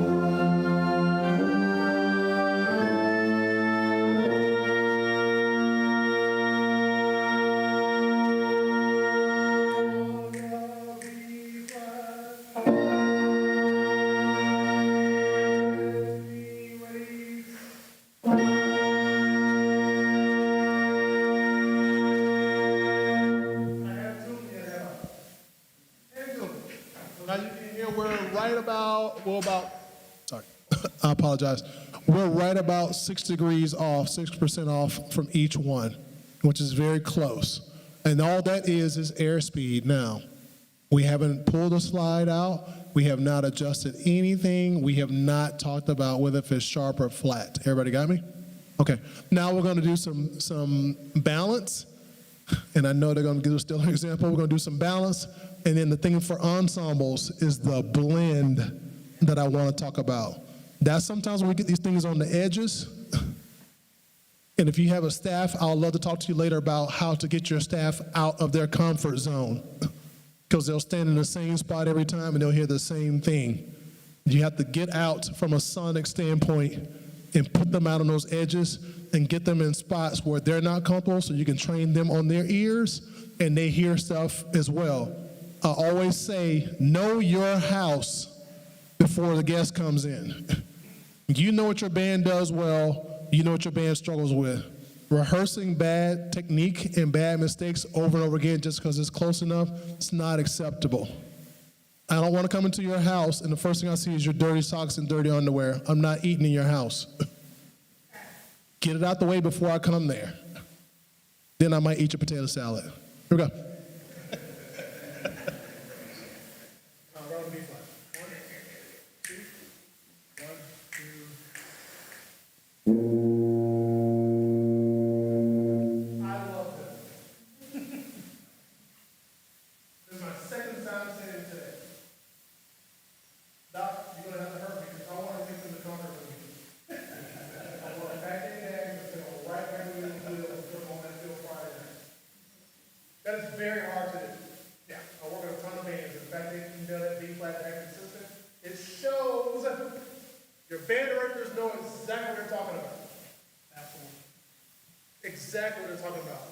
Now you can hear I apologize. We're right about 6 degrees off, 6% off from each one, which is very close. And all that is airspeed now. We haven't pulled a slide out. We have not adjusted anything. We have not talked about whether if it's sharp or flat. Everybody got me? Okay. Now we're going to do some balance. And I know they're going to give us still an example. We're going to do some balance. And then the thing for ensembles is the blend that I want to talk about. That's sometimes when we get these things on the edges. And if you have a staff, I'll love to talk to you later about how to get your staff out of their comfort zone. Because they'll stand in the same spot every time and they'll hear the same thing. You have to get out from a sonic standpoint and put them out on those edges and get them in spots where they're not comfortable so you can train them on their ears and they hear stuff as well. I always say, know your house before the guest comes in. You know what your band does well, you know what your band struggles with. Rehearsing bad technique and bad mistakes over and over again just because it's close enough, it's not acceptable. I don't want to come into your house and the first thing I see is your dirty socks and dirty underwear. I'm not eating in your house. Get it out the way before I come there. Then I might eat your potato salad. Here we go. that B flat, that consistent. It shows your band directors know exactly what they're talking about. Absolutely. Exactly what they're talking about.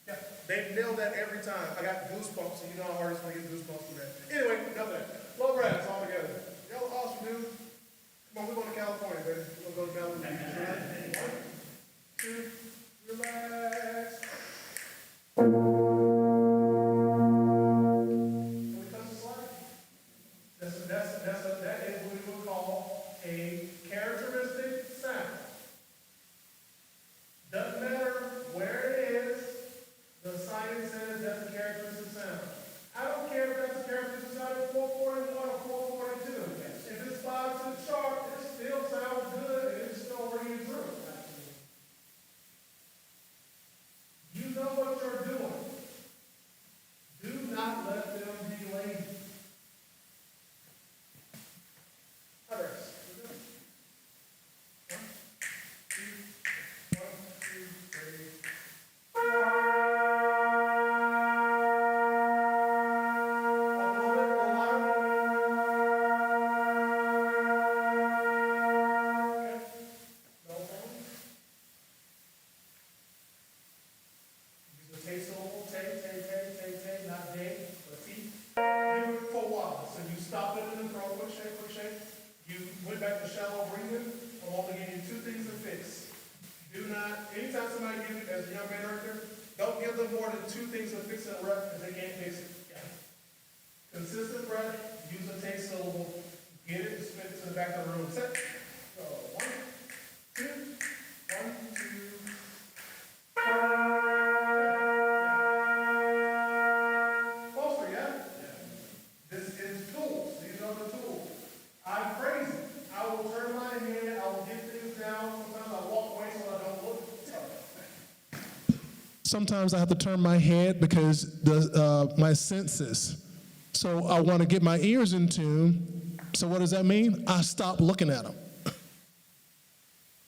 Yeah. They nailed that every time. I got goosebumps, and you know how hard it's going to get goosebumps from that. Anyway, enough of that. Low brass all together. Y'all awesome, dude. Come on, we're going to California, baby. We're going to go to California. 1, 2, relax. Can we touch the slide? That is what we would call a characteristic sound. Doesn't matter where it is, the science says that's a characteristic sound. I don't care if that's a characteristic sound at 441 or 442. If it's 5 to the chart, it still sounds good and it's still ringing true. You know what you're doing. Do not let them be lazy. Others. 1, 2, 1, 2, 3. Anytime somebody gives you, as a young man director, don't give them more than 2 things to fix in a rep because they can't fix it. Consistent breath, use a taste syllable, get it, spit it to the back of the room. Set. Go. 1, 2, 1, 2. Closer, yeah? This is tools. These are the tools. I'm crazy. I will turn my head, I will get things down. Sometimes I walk away so I don't look. Sometimes I have to turn my head because my senses. So I want to get my ears in tune. So what does that mean? I stop looking at them.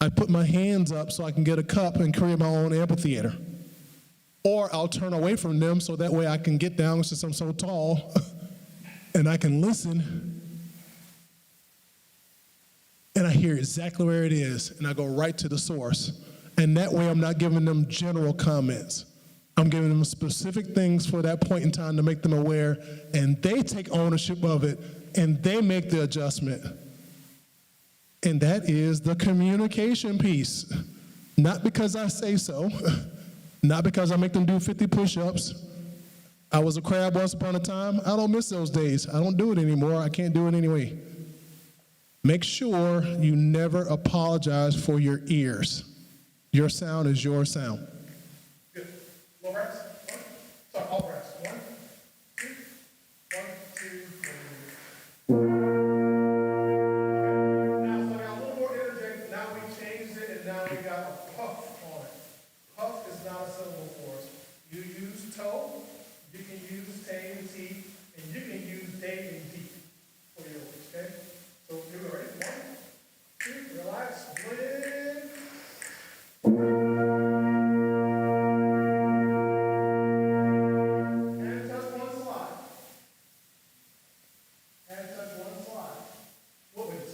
I put my hands up so I can get a cup and create my own amphitheater. Or I'll turn away from them so that way I can get down since I'm so tall and I can listen. And I hear exactly where it is and I go right to the source. And that way I'm not giving them general comments. I'm giving them specific things for that point in time to make them aware, and they take ownership of it, and they make the adjustment. And that is the communication piece. Not because I say so, not because I make them do 50 push-ups. I was a crab once upon a time. I don't miss those days. I don't do it anymore. I can't do it anyway. Make sure you never apologize for your ears. Your sound is your sound. Good. Low brass. 1. Sorry, all brass. 1, 2, 1, 2, 3. Now, so I got a little more energetic. Now we changed it, and now we got a puff on it. Puff is not a syllable for us. You use toe, you can use tay and T, and you can use day and D for yours, okay? So here we are. Ready? 1, 2, relax, blend. And touch one slide. And touch one slide. What way is it?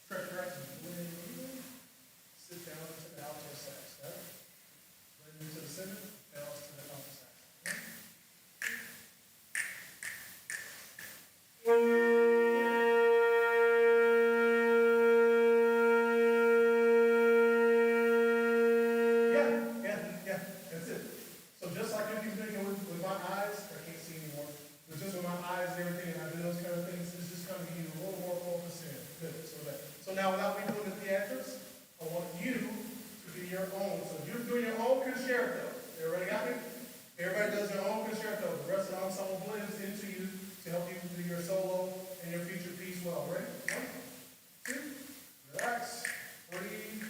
Stretch your action. Blend. Sit down into the alto sax. Right? Blend into the center. Bounce to the alto sax. Okay? Yeah, that's it. So just like you're thinking with my eyes, I can't see anymore, but just with my eyes and everything, and I do those kind of things, it's just going to give you a little more focus in. Good. So now without me doing the theatrics, I want you to do your own. So you're doing your own concerto. Everybody got me? Everybody does their own concerto. The rest of the ensemble blends into you to help you do your solo and your future piece well. Ready? 1, 2, relax, breathe.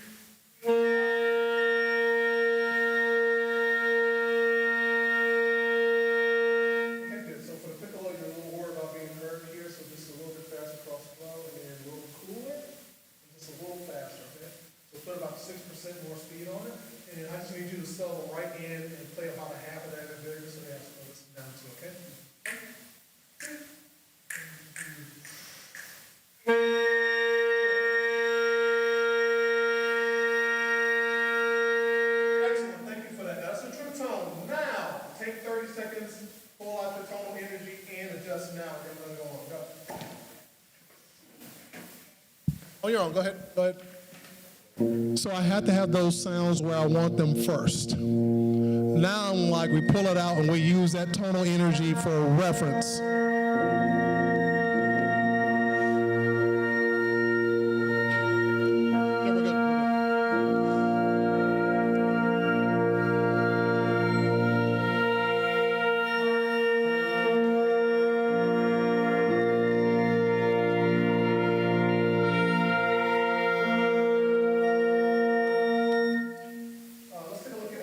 About 6% more speed on it, and I just need you to solo right in and play about a half of that in there, so they have to listen down to, okay? now, then we're gonna go on. Go. On your own, go ahead, go ahead. So I had to have those sounds where I want them first. Now I'm like, we pull it out and we use that tonal energy for reference. Yeah, we're good. Let's take a look at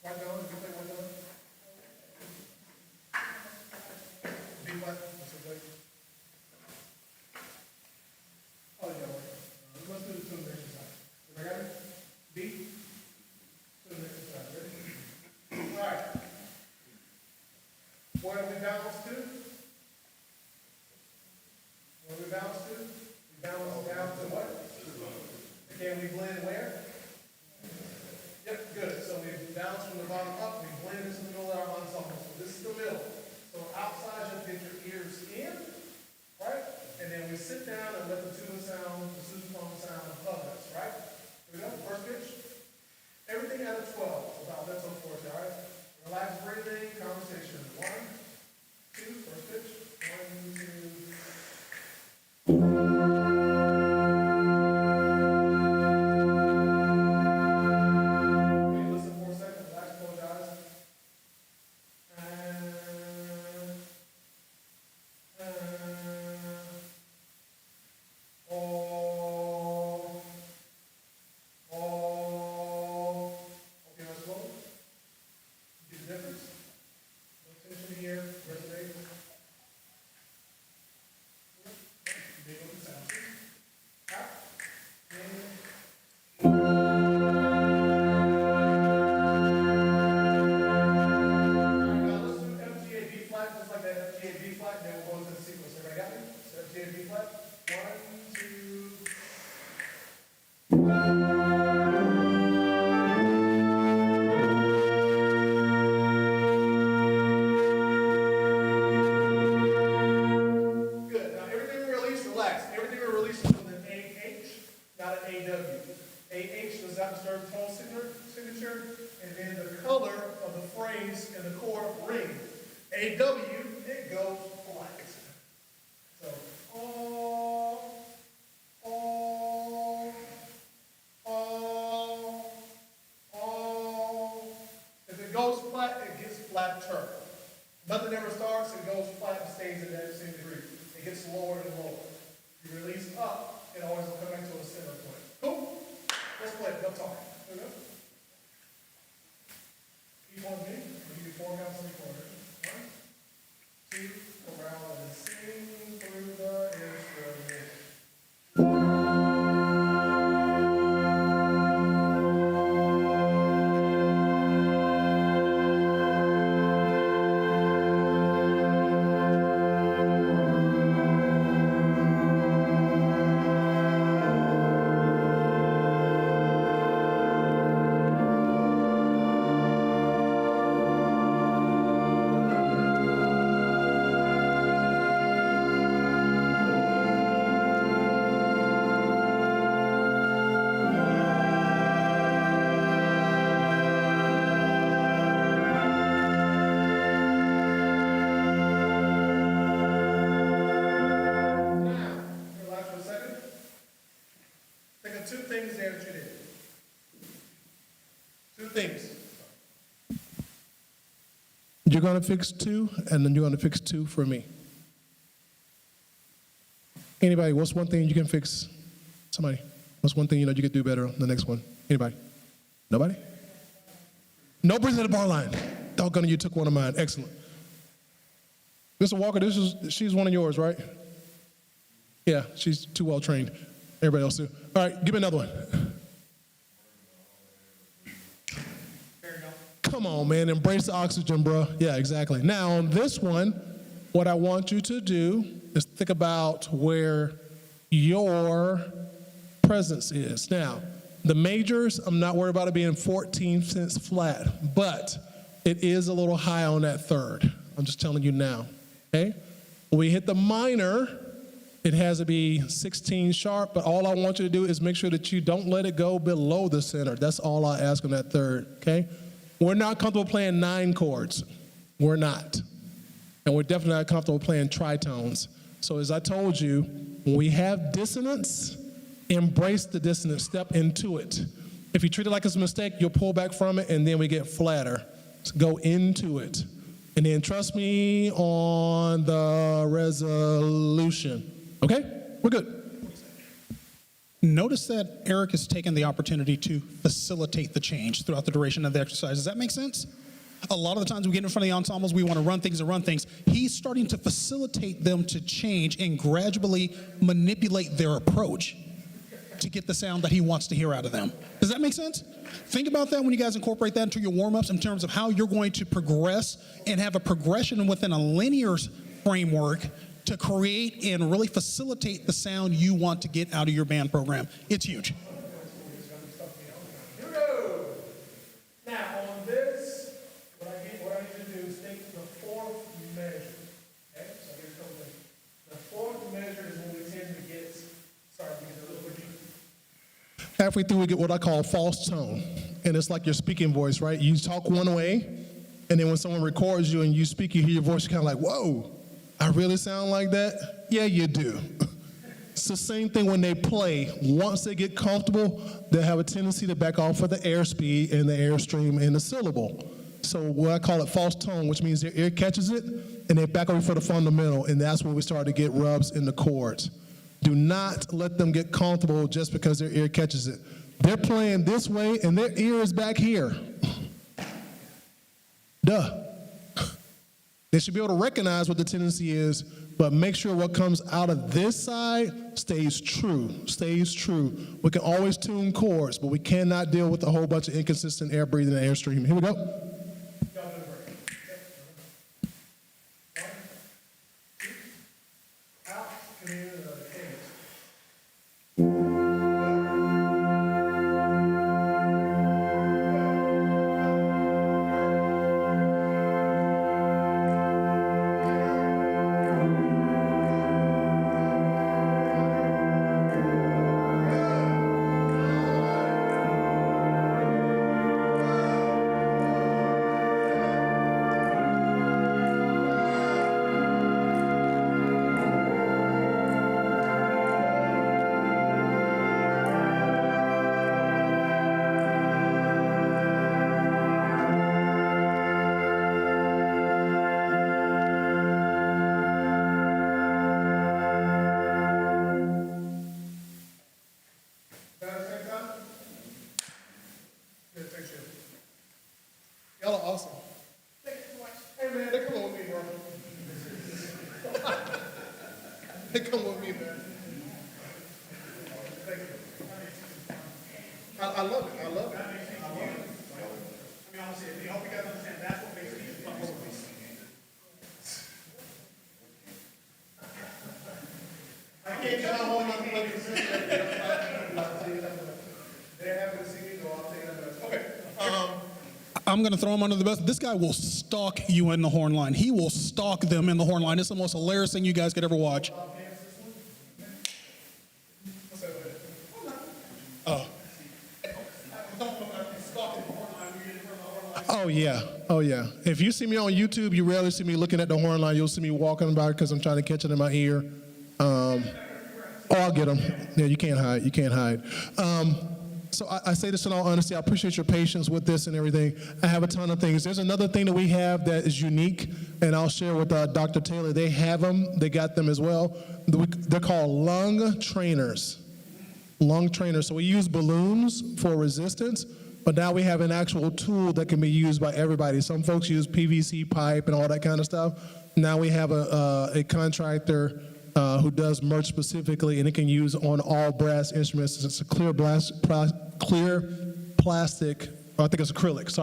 white note. Did you play white note? B flat. What's it like? Oh yeah. Let's do the tune exercise. Everybody got it? B. Tune exercise. Ready? All right. Where do we bounce to? Where do we bounce to? We bounce down to what? Again, we blend where? Yep, good. So we bounce from the bottom up, we blend into the middle of our ensemble. So this is the middle. So outside, you get your ears in, right? And then we sit down and let the tune sound, the sousaphone sound above us, right? Here we go. First pitch. Everything out of 12. So about that's on 4, all right? Relax breathing, conversation. 1, 2, first pitch. 1, 2. Okay, listen for a second. Relax, close your eyes. Okay, let's go. See the difference? No tension here. Resonate. Big on the sound. Out. In. Now let's do FGA B flat, just like that FGA B flat, then we'll go into the sequence. Everybody got me? So FGA B flat. 1, 2. Good. Now everything we release, relax. Everything we release is with an AH, not an AW. AH does not disturb tone signature, and then the color of the phrase and the chord ring. AW, it goes flat. So, oh, oh, oh, oh. If it goes flat, it gets flatter. Nothing ever starts and goes flat and stays at that same degree. It gets lower and lower. You release up, it always will come back to a center point. Cool? Let's play it. No talking. Here we go. Each one's me. I'll give you 4 counts on the corner. 1, 2, around and sing through the instrument. Now, relax for a second. Think of 2 things there that you did. 2 things. You're going to fix 2, and then you're going to fix 2 for me. Anybody, what's one thing you can fix? Somebody, what's one thing you know you could do better on the next one? Anybody? Nobody? No breathing at the bar line. Doggone it, you took one of mine. Excellent. Mr. Walker, she's one of yours, right? Yeah, she's too well trained. Everybody else too. All right, give me another one. Come on, man, embrace the oxygen, bro. Yeah, exactly. Now, on this one, what I want you to do is think about where your presence is. Now, the majors, I'm not worried about it being 14 cents flat, but it is a little high on that third. I'm just telling you now, okay? When we hit the minor, it has to be 16 sharp, but all I want you to do is make sure that you don't let it go below the center. That's all I ask on that third, okay? We're not comfortable playing 9 chords. We're not. And we're definitely not comfortable playing tritones. So as I told you, when we have dissonance, embrace the dissonance, step into it. If you treat it like it's a mistake, you'll pull back from it, and then we get flatter. So go into it. And then trust me on the resolution. Okay? We're good. Notice that Eric has taken the opportunity to facilitate the change throughout the duration of the exercise. Does that make sense? A lot of the times we get in front of the ensembles, we want to run things and run things. He's starting to facilitate them to change and gradually manipulate their approach to get the sound that he wants to hear out of them. Does that make sense? Think about that when you guys incorporate that into your warm-ups in terms of how you're going to progress and have a progression within a linear framework to create and really facilitate the sound you want to get out of your band program. It's huge. Here we go. Now, on this, what I need to do is take the fourth measure. Okay, so here's a couple things. The fourth measure is when we tend to get, a little bit deep. Halfway through, we get what I call false tone. And it's like your speaking voice, right? You talk one way, and then when someone records you and you speak, you hear your voice, you're kind of like, whoa, I really sound like that? Yeah, you do. It's the same thing when they play. Once they get comfortable, they have a tendency to back off for the airspeed and the airstream and the syllable. So what I call it false tone, which means their ear catches it, and they back away for the fundamental, and that's when we start to get rubs in the chords. Do not let them get comfortable just because their ear catches it. They're playing this way, and their ear is back here. Duh. They should be able to recognize what the tendency is, but make sure what comes out of this side stays true. We can always tune chords, but we cannot deal with a whole bunch of inconsistent air breathing and airstream. Here we go. Y'all are awesome. Hey man, they come with me, bro. They come with me, man. Thank you. I love it. I love it. I mean, honestly, I hope you guys understand that's what makes these fun. I can't tell how much I'm looking They're happy to see me, so I'll take that. Okay. I'm going to throw him under the bus. This guy will stalk you in the horn line. He will stalk them in the horn line. It's the most hilarious thing you guys could ever watch. Oh yeah. If you see me on YouTube, you rarely see me looking at the horn line. You'll see me walking by because I'm trying to catch it in my ear. I'll get them. Yeah, you can't hide. So I say this in all honesty. I appreciate your patience with this and everything. I have a ton of things. There's another thing that we have that is unique, and I'll share with Dr. Taylor. They have them. They got them as well. They're called lung trainers. Lung trainers. So we use balloons for resistance, but now we have an actual tool that can be used by everybody. Some folks use PVC pipe and all that kind of stuff. Now we have a contractor who does merch specifically, and it can use on all brass instruments. It's a clear plastic, I think it's acrylic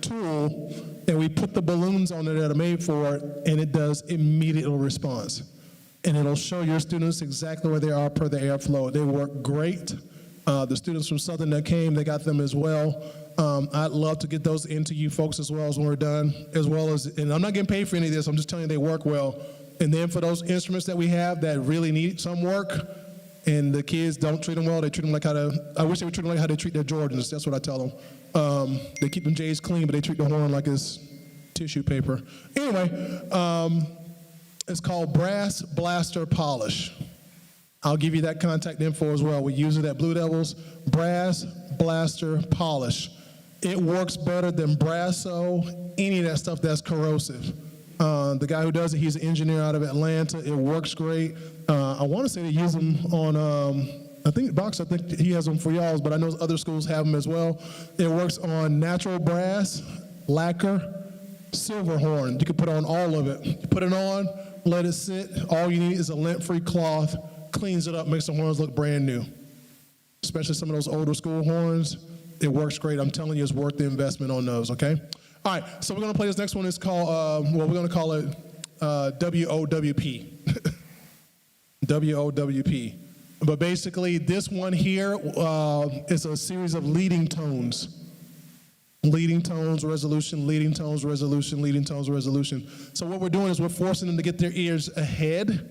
tool, and we put the balloons on it that are made for it, and it does immediate response. And it'll show your students exactly where they are per the airflow. They work great. The students from Southern that came, they got them as well. I'd love to get those into you folks as well as when we're done, as well as, and I'm not getting paid for any of this, I'm just telling you they work well. And then for those instruments that we have that really need some work, and the kids don't treat them well, they treat them like I wish they would treat them like how they treat their Jordans, that's what I tell them. They keep them J's clean, but they treat the horn like it's tissue paper. Anyway, it's called Brass Blaster Polish. I'll give you that contact info as well. We use it at Blue Devils. Brass Blaster Polish. It works better than Brasso, any of that stuff that's corrosive. The guy who does it, he's an engineer out of Atlanta. It works great. I want to say they use them on, I think he has them for y'all's, but I know other schools have them as well. It works on natural brass, lacquer, silver horn. You can put on all of it. You put it on, let it sit. All you need is a lint-free cloth, cleans it up, makes the horns look brand new. Especially some of those older school horns. It works great. I'm telling you, it's worth the investment on those, okay? All right, so we're gonna play this next one. It's called, we're gonna call it WOWP. WOWP. But basically, this one here is a series of leading tones. Leading tones, resolution, leading tones, resolution, leading tones, resolution. So what we're doing is we're forcing them to get their ears ahead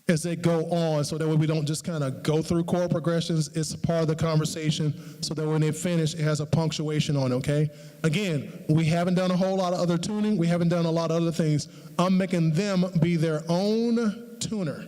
as they go on, so that way we don't just kind of go through chord progressions. It's a part of the conversation, so that when they finish, it has a punctuation on it, okay? Again, we haven't done a whole lot of other tuning. We haven't done a lot of other things. I'm making them be their own tuner.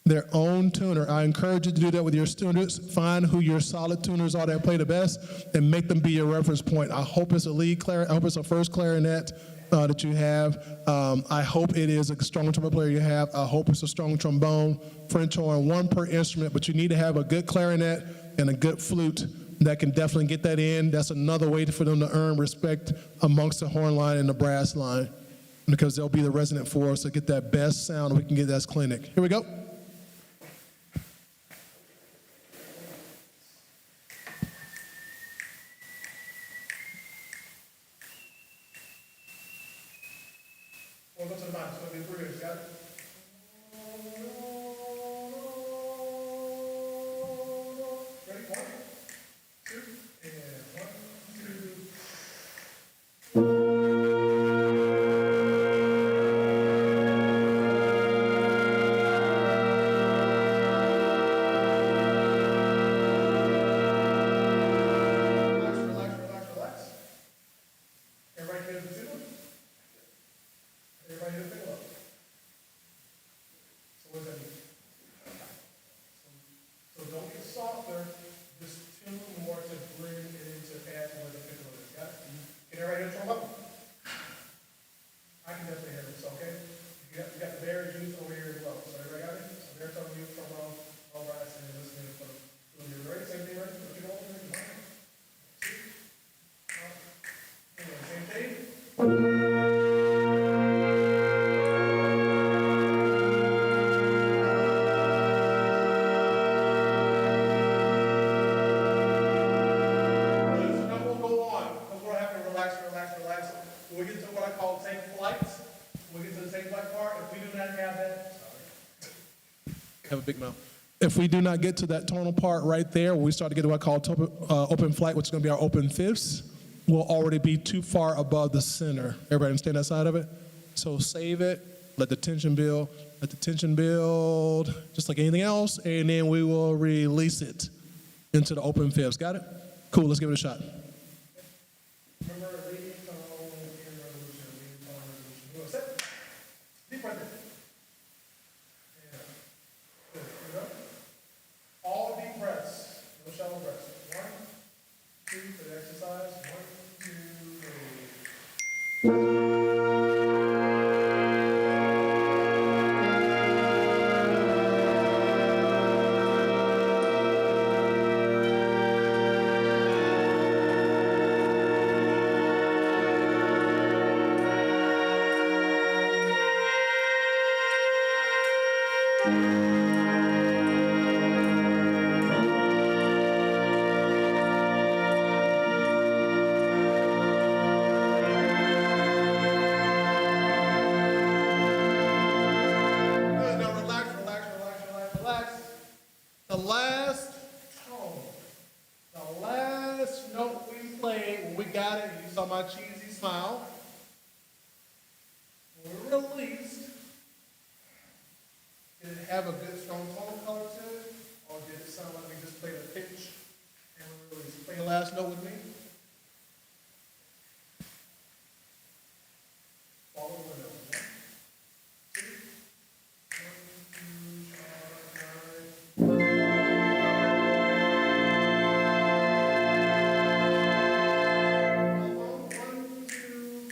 Their own tuner. I encourage you to do that with your students. Find who your solid tuners are that play the best and make them be your reference point. I hope it's a lead clarinet. I hope it's a first clarinet that you have. I hope it is a strong trumpet player you have. I hope it's a strong trombone, French horn, one per instrument, but you need to have a good clarinet and a good flute that can definitely get that in. That's another way for them to earn respect amongst the horn line and the brass line, because they'll be the resonant force to get that best sound, and we can get that clinic. Here we go. We'll go to the mic. It's going to be 3 minutes. Got it? Ready? 1, 2, and 1, 2. Relax. Everybody get the signal? Everybody get the signal? So what does that mean? So don't get softer, just tune more to bring it into add to where the piccolo is. Got it? Can everybody hear the trombone? I can definitely hear this, okay? You got the very juice over here as well. So everybody got it? So they're telling you trombone, all right, and you're listening for the. So you're ready? Same thing, ready? Put your open. 1, 2, same thing. When we get to what I call take flights, when we get to the take flight part, if we do not have that, have a big mouth. If we do not get to that tonal part right there, when we start to get to what I call open flight, which is going to be our open fifths, we'll already be too far above the center. Everybody understand that side of it? So save it, let the tension build, just like anything else, and then we will release it into the open fifths. Got it? Cool, let's give it a shot. Remember, leading tone and resolution, leading tone and resolution. You want to set? Deep breath in. Yeah. Good. Here we go. All deep breaths, no shallow breaths. 1, 2 for the exercise. 1, 2, 3. saw my cheesy smile. When we released, did it have a good strong tonal color to it? Or did it sound like we just played a pitch and we released? Play the last note with me. Follow the window. 1, 2, 1, 2, 1, 2.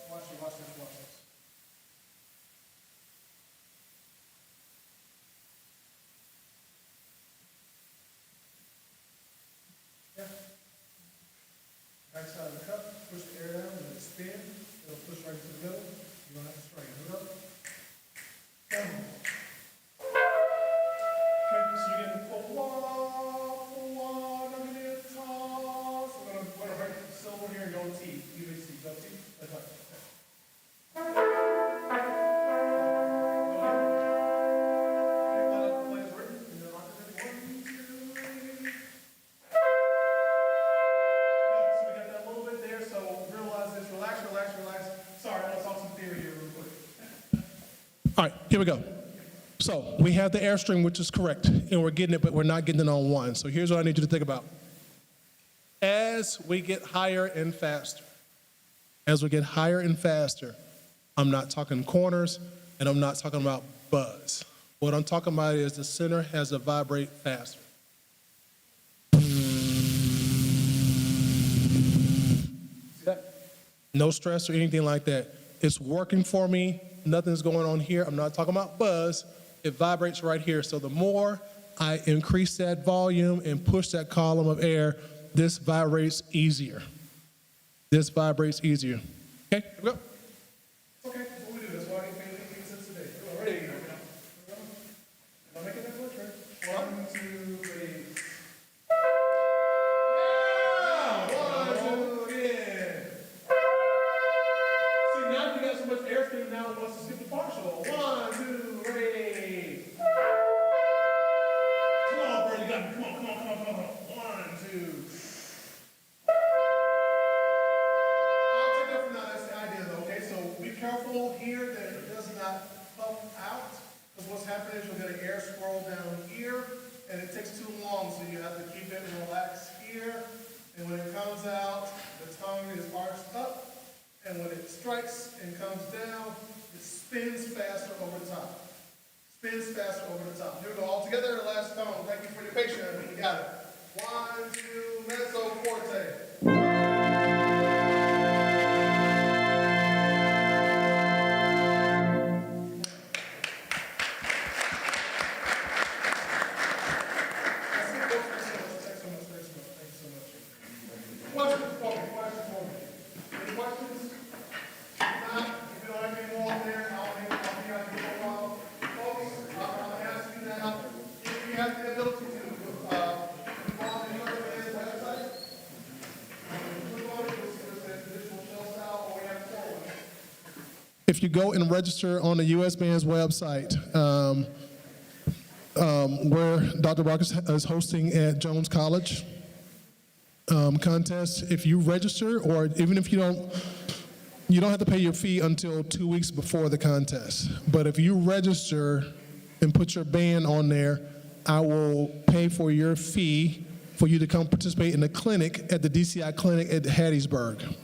Watch this. Yeah. Back side of the cup, push the air down, let it spin. It'll push right into the middle. You don't have to straighten it up. Go. Okay, so you're getting full one, underneath toss. We're going to put it right to the silver here, no T. You may see, no T. That's right. Go ahead. Okay, let it play as written. And then lock it in. 1, 2, 3. Good, so we got that little bit there, so realize this. Relax. Sorry, let's talk some theory here real quick. All right, here we go. So we have the airstream, which is correct, and we're getting it, but we're not getting it on one. So here's what I need you to think about. As we get higher and faster, I'm not talking corners, and I'm not talking about buzz. What I'm talking about is the center has to vibrate faster. See that? No stress or anything like that. It's working for me. Nothing's going on here. I'm not talking about buzz. It vibrates right here. So the more I increase that volume and push that column of air, this vibrates easier. Okay, here we go. Okay, that's what we do. That's why I didn't pay any sense today. Ready? I'm making that much, right? 1, 2, 3. Yeah! 1, 2, again. See, now you got so much airstream now it wants to skip the partial. 1, 2, 3. Come on, bro, you got me. Come on. 1, 2. I'll take that for now. That's the idea, though. Okay, so be careful here that it does not puff out, because what's happening is you'll get an air swirl down here, and it takes too long, so you have to keep it relaxed here. And when it comes out, the tongue is arched up, and when it strikes and comes down, it spins faster over the top. Here we go, all together, last tone. Thank you for your patience. You got it. 1, 2, mezzo forte. Questions for me? Any questions? If not, if you don't have any more there, I'll be out here for a while. Folks, I'm going to ask you now, if you have the ability to, go on the USA's website, click on it, you'll see where it says traditional shell style, or we have forward. If you go and register on the US Band's website, where Dr. Rockets is hosting at Jones College, contest. If you register, or even if you don't have to pay your fee until 2 weeks before the contest. But if you register and put your band on there, I will pay for your fee for you to come participate in the clinic at the DCI clinic at Hattiesburg.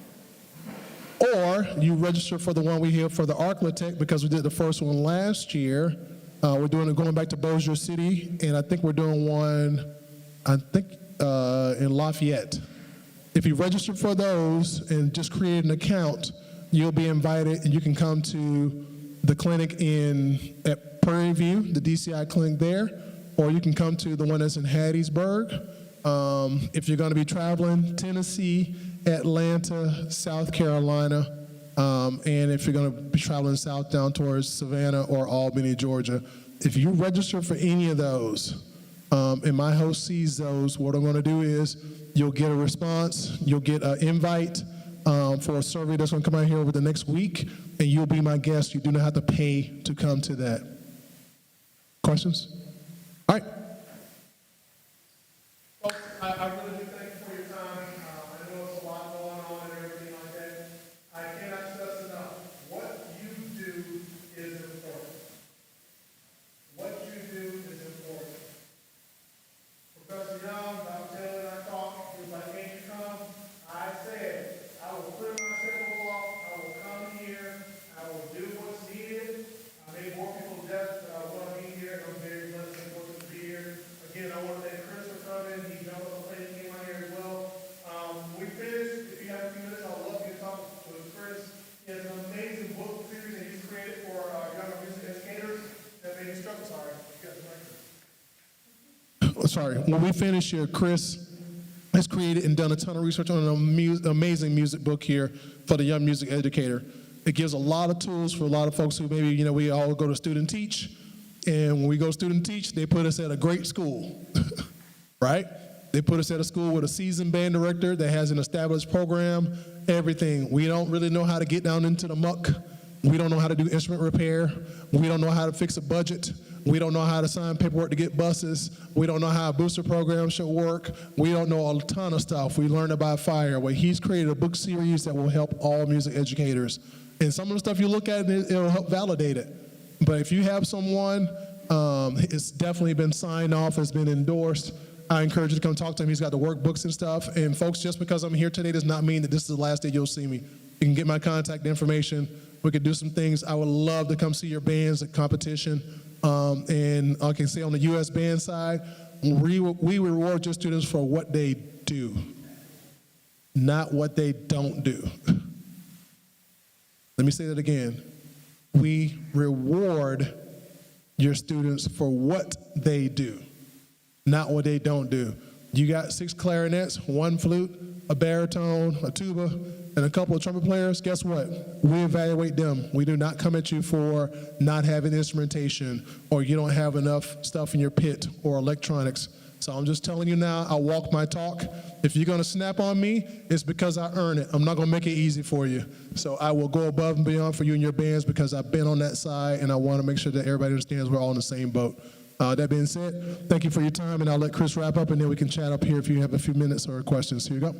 Or you register for the one we have for the Architect, because we did the first one last year. We're doing it going back to Bossier City, and I think we're doing one, in Lafayette. If you register for those and just create an account, you'll be invited, and you can come to the clinic at Prairie View, the DCI clinic there, or you can come to the one that's in Hattiesburg. If you're going to be traveling, Tennessee, Atlanta, South Carolina, and if you're going to be traveling south down towards Savannah or Albany, Georgia, if you register for any of those, and my host sees those, what I'm going to do is you'll get a response, you'll get an invite, for a survey that's going to come out here over the next week, and you'll be my guest. You do not have to pay to come to that. Questions? All right. Folks, I really do thank you for your time. I know it's a lot going on and everything like that. I cannot stress enough, what you do is important. What you do is important. Professor Young, Dr. Taylor, and I talked. He was like, "Can't you come?" I said, I will clear my schedule off. I will come here. I will do what's needed. I may bore people to death, but I want to be here. I'm very blessed and fortunate to be here. Again, I want to thank Chris for coming. He jumped on the plane and came out here as well. We finished. If you have a few minutes, I'd love you to talk with Chris. He has an amazing book series that he's created for younger music educators that made instructors. Sorry. You got the mic. Sorry. When we finish here, Chris has created and done a ton of research on an amazing music book here for the young music educator. It gives a lot of tools for a lot of folks who maybe, we all go to student teach, and when we go student teach, they put us at a great school, right? They put us at a school with a seasoned band director that has an established program, everything. We don't really know how to get down into the muck. We don't know how to do instrument repair. We don't know how to fix a budget. We don't know how to sign paperwork to get buses. We don't know how a booster program should work. We don't know a ton of stuff. We learned about fire. Well, he's created a book series that will help all music educators. And some of the stuff you look at, it'll help validate it. But if you have someone, it's definitely been signed off, it's been endorsed, I encourage you to come talk to him. He's got the workbooks and stuff. And folks, just because I'm here today does not mean that this is the last day you'll see me. You can get my contact information. We could do some things. I would love to come see your bands at competition. And I can say on the U.S. band side, we reward your students for what they do, not what they don't do. Let me say that again. We reward your students for what they do, not what they don't do. You got 6 clarinets, 1 flute, a baritone, a tuba, and a couple of trumpet players. Guess what? We evaluate them. We do not come at you for not having instrumentation or you don't have enough stuff in your pit or electronics. So I'm just telling you now, I walk my talk. If you're going to snap on me, it's because I earn it. I'm not going to make it easy for you. So I will go above and beyond for you and your bands because I've been on that side, and I want to make sure that everybody understands we're all in the same boat. That being said, thank you for your time, and I'll let Chris wrap up, and then we can chat up here if you have a few minutes or questions. Here you go.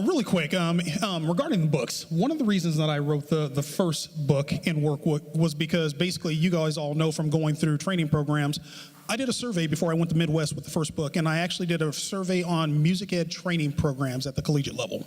Really quick, regarding the books, one of the reasons that I wrote the first book in workbook was because basically you guys all know from going through training programs, I did a survey before I went to Midwest with the first book, and I actually did a survey on music ed training programs at the collegiate level.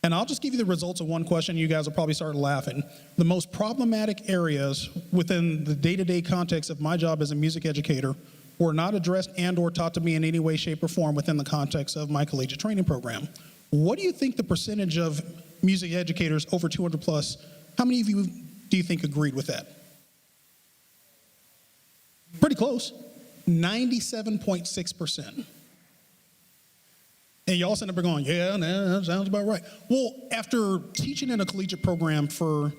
And I'll just give you the results of one question. You guys will probably start laughing. The most problematic areas within the day-to-day context of my job as a music educator were not addressed and or taught to me in any way, shape, or form within the context of my collegiate training program. What do you think the percentage of music educators over 200 plus, how many of you do you think agreed with that? Pretty close. 97.6%. And y'all sitting up there going, yeah, nah, that sounds about right. Well, after teaching in a collegiate program for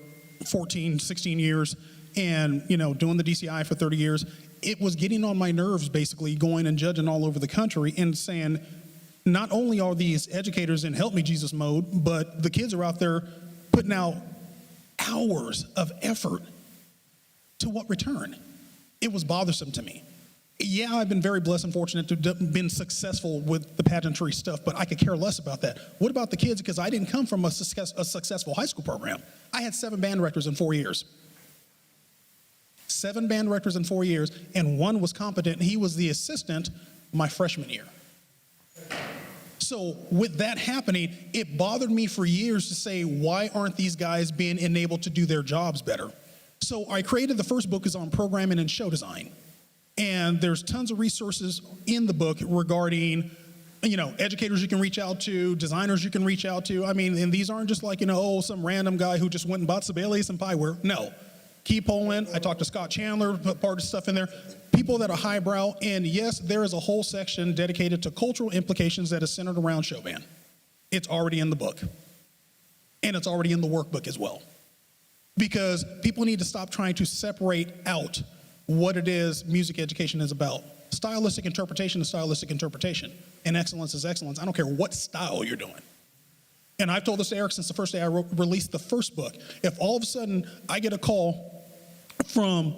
14, 16 years and, doing the DCI for 30 years, it was getting on my nerves basically going and judging all over the country and saying, not only are these educators in help me Jesus mode, but the kids are out there putting out hours of effort to what return? It was bothersome to me. Yeah, I've been very blessed and fortunate to have been successful with the pageantry stuff, but I could care less about that. What about the kids? Because I didn't come from a successful high school program. I had 7 band directors in 4 years. 7 band directors in 4 years, and one was competent. He was the assistant my freshman year. So with that happening, it bothered me for years to say, why aren't these guys being enabled to do their jobs better? So I created the first book is on programming and show design. And there's tons of resources in the book regarding, educators you can reach out to, designers you can reach out to. I mean, and these aren't just like, some random guy who just went and bought Sibelius and Pieware. No. Keep Poland. I talked to Scott Chandler, put part of stuff in there. People that are highbrow. And yes, there is a whole section dedicated to cultural implications that is centered around show band. It's already in the book. And it's already in the workbook as well. Because people need to stop trying to separate out what it is music education is about. Stylistic interpretation is stylistic interpretation, and excellence is excellence. I don't care what style you're doing. And I've told this to Eric since the first day I released the first book. If all of a sudden I get a call from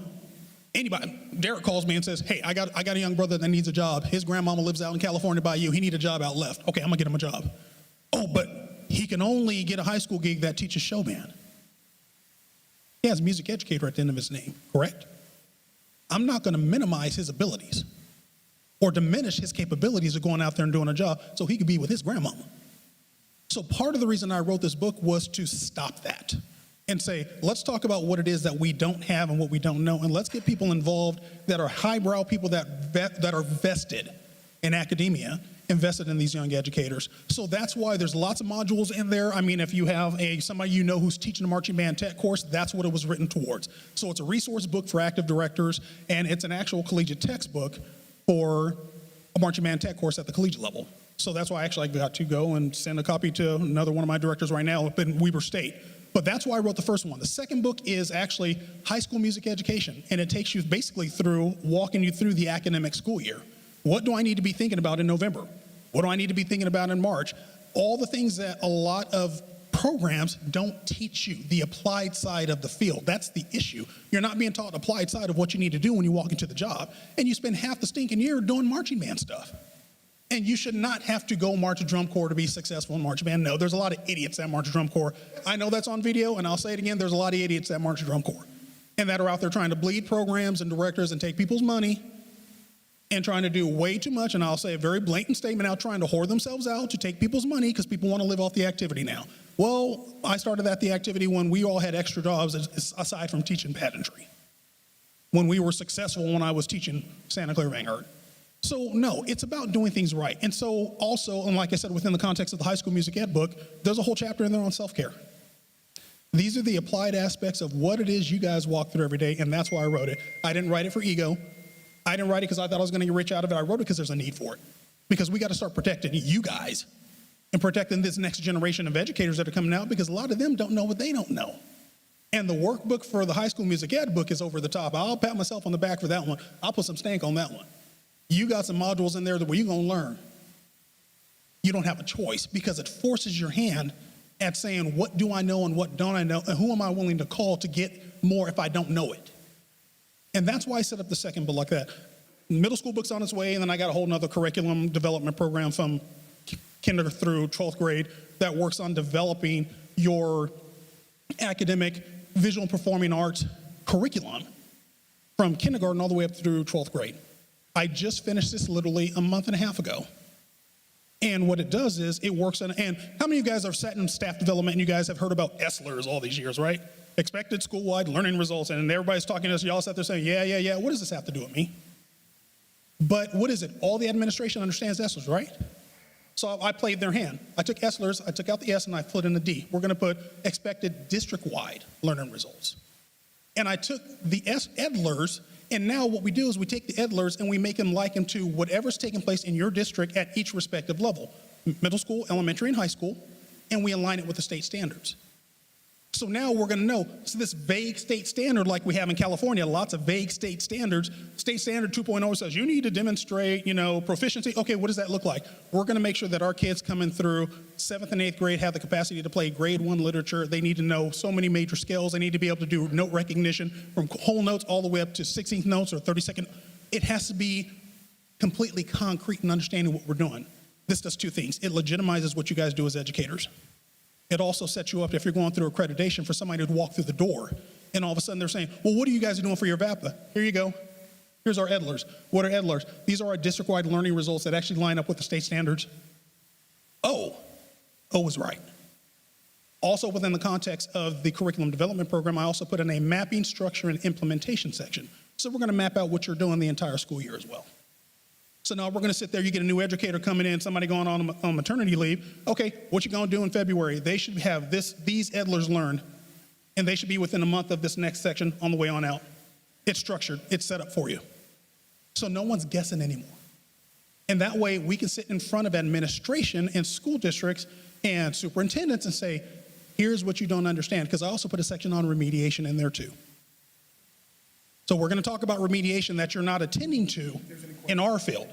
anybody, Derek calls me and says, hey, I got a young brother that needs a job. His grandmama lives out in California by you. He needs a job out left. Okay, I'm gonna get him a job. Oh, but he can only get a high school gig that teaches show band. He has music educator at the end of his name, correct? I'm not gonna minimize his abilities or diminish his capabilities of going out there and doing a job so he could be with his grandmama. So part of the reason I wrote this book was to stop that and say, let's talk about what it is that we don't have and what we don't know, and let's get people involved that are highbrow people that are vested in academia, invested in these young educators. So that's why there's lots of modules in there. I mean, if you have somebody you know who's teaching a marching band tech course, that's what it was written towards. So it's a resource book for active directors, and it's an actual collegiate textbook for a marching band tech course at the collegiate level. So that's why actually I got to go and send a copy to another one of my directors right now up in Weber State. But that's why I wrote the first one. The second book is actually high school music education, and it takes you basically through, walking you through the academic school year. What do I need to be thinking about in November? What do I need to be thinking about in March? All the things that a lot of programs don't teach you, the applied side of the field. That's the issue. You're not being taught applied side of what you need to do when you walk into the job, and you spend half the stinking year doing marching band stuff. And you should not have to go march a drum corps to be successful in marching band. No, there's a lot of idiots that march a drum corps. I know that's on video, and I'll say it again, there's a lot of idiots that march a drum corps and that are out there trying to bleed programs and directors and take people's money and trying to do way too much, and I'll say a very blatant statement out, trying to whore themselves out to take people's money because people want to live off the activity now. Well, I started at the activity when we all had extra jobs aside from teaching pageantry, when we were successful when I was teaching Santa Clara Vanguard. So no, it's about doing things right. And so also, and like I said, within the context of the high school music ed book, there's a whole chapter in there on self-care. These are the applied aspects of what it is you guys walk through every day, and that's why I wrote it. I didn't write it for ego. I didn't write it because I thought I was going to get rich out of it. I wrote it because there's a need for it. Because we got to start protecting you guys and protecting this next generation of educators that are coming out, because a lot of them don't know what they don't know. And the workbook for the high school music ed book is over the top. I'll pat myself on the back for that one. I'll put some stank on that one. You got some modules in there that where you're going to learn. You don't have a choice because it forces your hand at saying, what do I know and what don't I know, and who am I willing to call to get more if I don't know it? And that's why I set up the second book like that. Middle school book's on its way, and then I got a whole nother curriculum development program from kinder through 12th grade that works on developing your academic visual and performing arts curriculum from kindergarten all the way up through 12th grade. I just finished this literally a month and a half ago. And what it does is it works on, and how many of you guys are sat in staff development and you guys have heard about ESLERs all these years, right? Expected school-wide learning results, and everybody's talking to us, y'all sat there saying, yeah, what does this have to do with me? But what is it? All the administration understands ESLERs, right? So I played their hand. I took ESLERs, I took out the S and I put in the D. We're gonna put expected district-wide learning results. And I took the EDLERs, and now what we do is we take the EDLERs and we make them liken to whatever's taking place in your district at each respective level, middle school, elementary, and high school, and we align it with the state standards. So now we're going to know, so this vague state standard like we have in California, lots of vague state standards. State standard 2.0 says you need to demonstrate, proficiency. Okay, what does that look like? We're going to make sure that our kids coming through 7th and 8th grade have the capacity to play grade 1 literature. They need to know so many major scales. They need to be able to do note recognition from whole notes all the way up to 16th notes or 32nd. It has to be completely concrete in understanding what we're doing. This does two things. It legitimizes what you guys do as educators. It also sets you up, if you're going through accreditation, for somebody to walk through the door, and all of a sudden they're saying, well, what are you guys doing for your VAPA? Here you go. Here's our EDLERs. What are EDLERs? These are our district-wide learning results that actually line up with the state standards. O is right. Also within the context of the curriculum development program, I also put in a mapping, structure, and implementation section. So we're going to map out what you're doing the entire school year as well. So now we're going to sit there, you get a new educator coming in, somebody going on maternity leave. Okay, what you going to do in February? They should have these EDLERs learned, and they should be within a month of this next section on the way on out. It's structured, it's set up for you. So no one's guessing anymore. And that way we can sit in front of administration and school districts and superintendents and say, here's what you don't understand, because I also put a section on remediation in there too. So we're going to talk about remediation that you're not attending to in our field.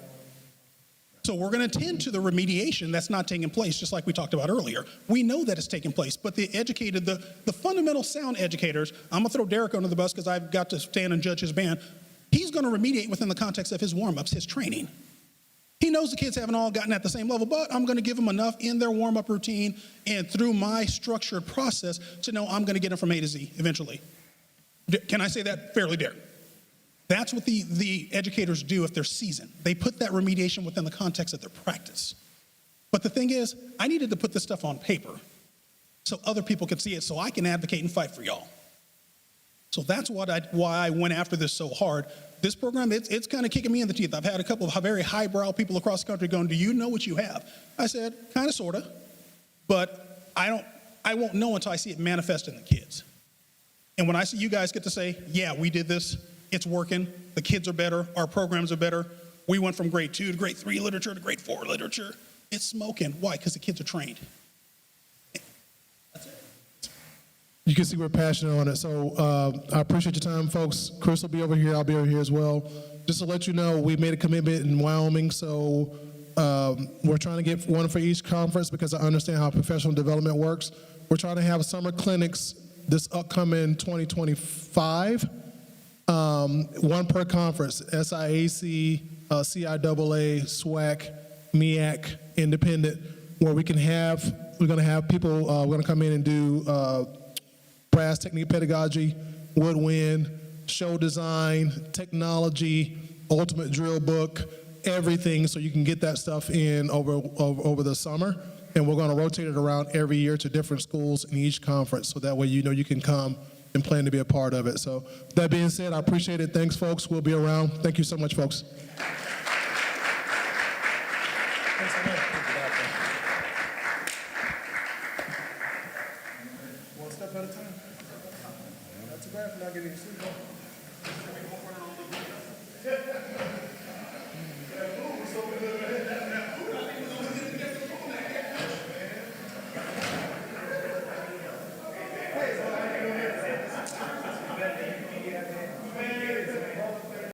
So we're going to tend to the remediation that's not taking place, just like we talked about earlier. We know that it's taking place, but the educated, the fundamental sound educators, I'm going to throw Derek under the bus because I've got to stand and judge his band. He's going to remediate within the context of his warm-ups, his training. He knows the kids haven't all gotten at the same level, but I'm going to give them enough in their warm-up routine and through my structured process to know I'm going to get them from A to Z eventually. Can I say that fairly, Derek? That's what the educators do if they're seasoned. They put that remediation within the context of their practice. But the thing is, I needed to put this stuff on paper so other people could see it, so I can advocate and fight for y'all. So that's why I went after this so hard. This program, it's kind of kicking me in the teeth. I've had a couple of very highbrow people across the country going, do you know what you have? I said, kind of, sort of, but I won't know until I see it manifest in the kids. And when I see you guys get to say, yeah, we did this, it's working, the kids are better, our programs are better, we went from grade 2 to grade 3 literature to grade 4 literature, it's smoking. Why? Because the kids are trained. That's it. You can see we're passionate on it. So I appreciate your time, folks. Chris will be over here. I'll be over here as well. Just to let you know, we made a commitment in Wyoming, so we're trying to get one for each conference because I understand how professional development works. We're trying to have summer clinics this upcoming 2025. One per conference, SIAC, CIAA, SWAC, MEAC, independent, where we're going to have people, we're going to come in and do brass technique pedagogy, woodwind, show design, technology, ultimate drill book, everything, so you can get that stuff in over the summer. And we're going to rotate it around every year to different schools in each conference, so that way you know you can come and plan to be a part of it. So that being said, I appreciate it. Thanks, folks. We'll be around. Thank you so much, folks. One step at a time. Not too bad for not getting your sleep.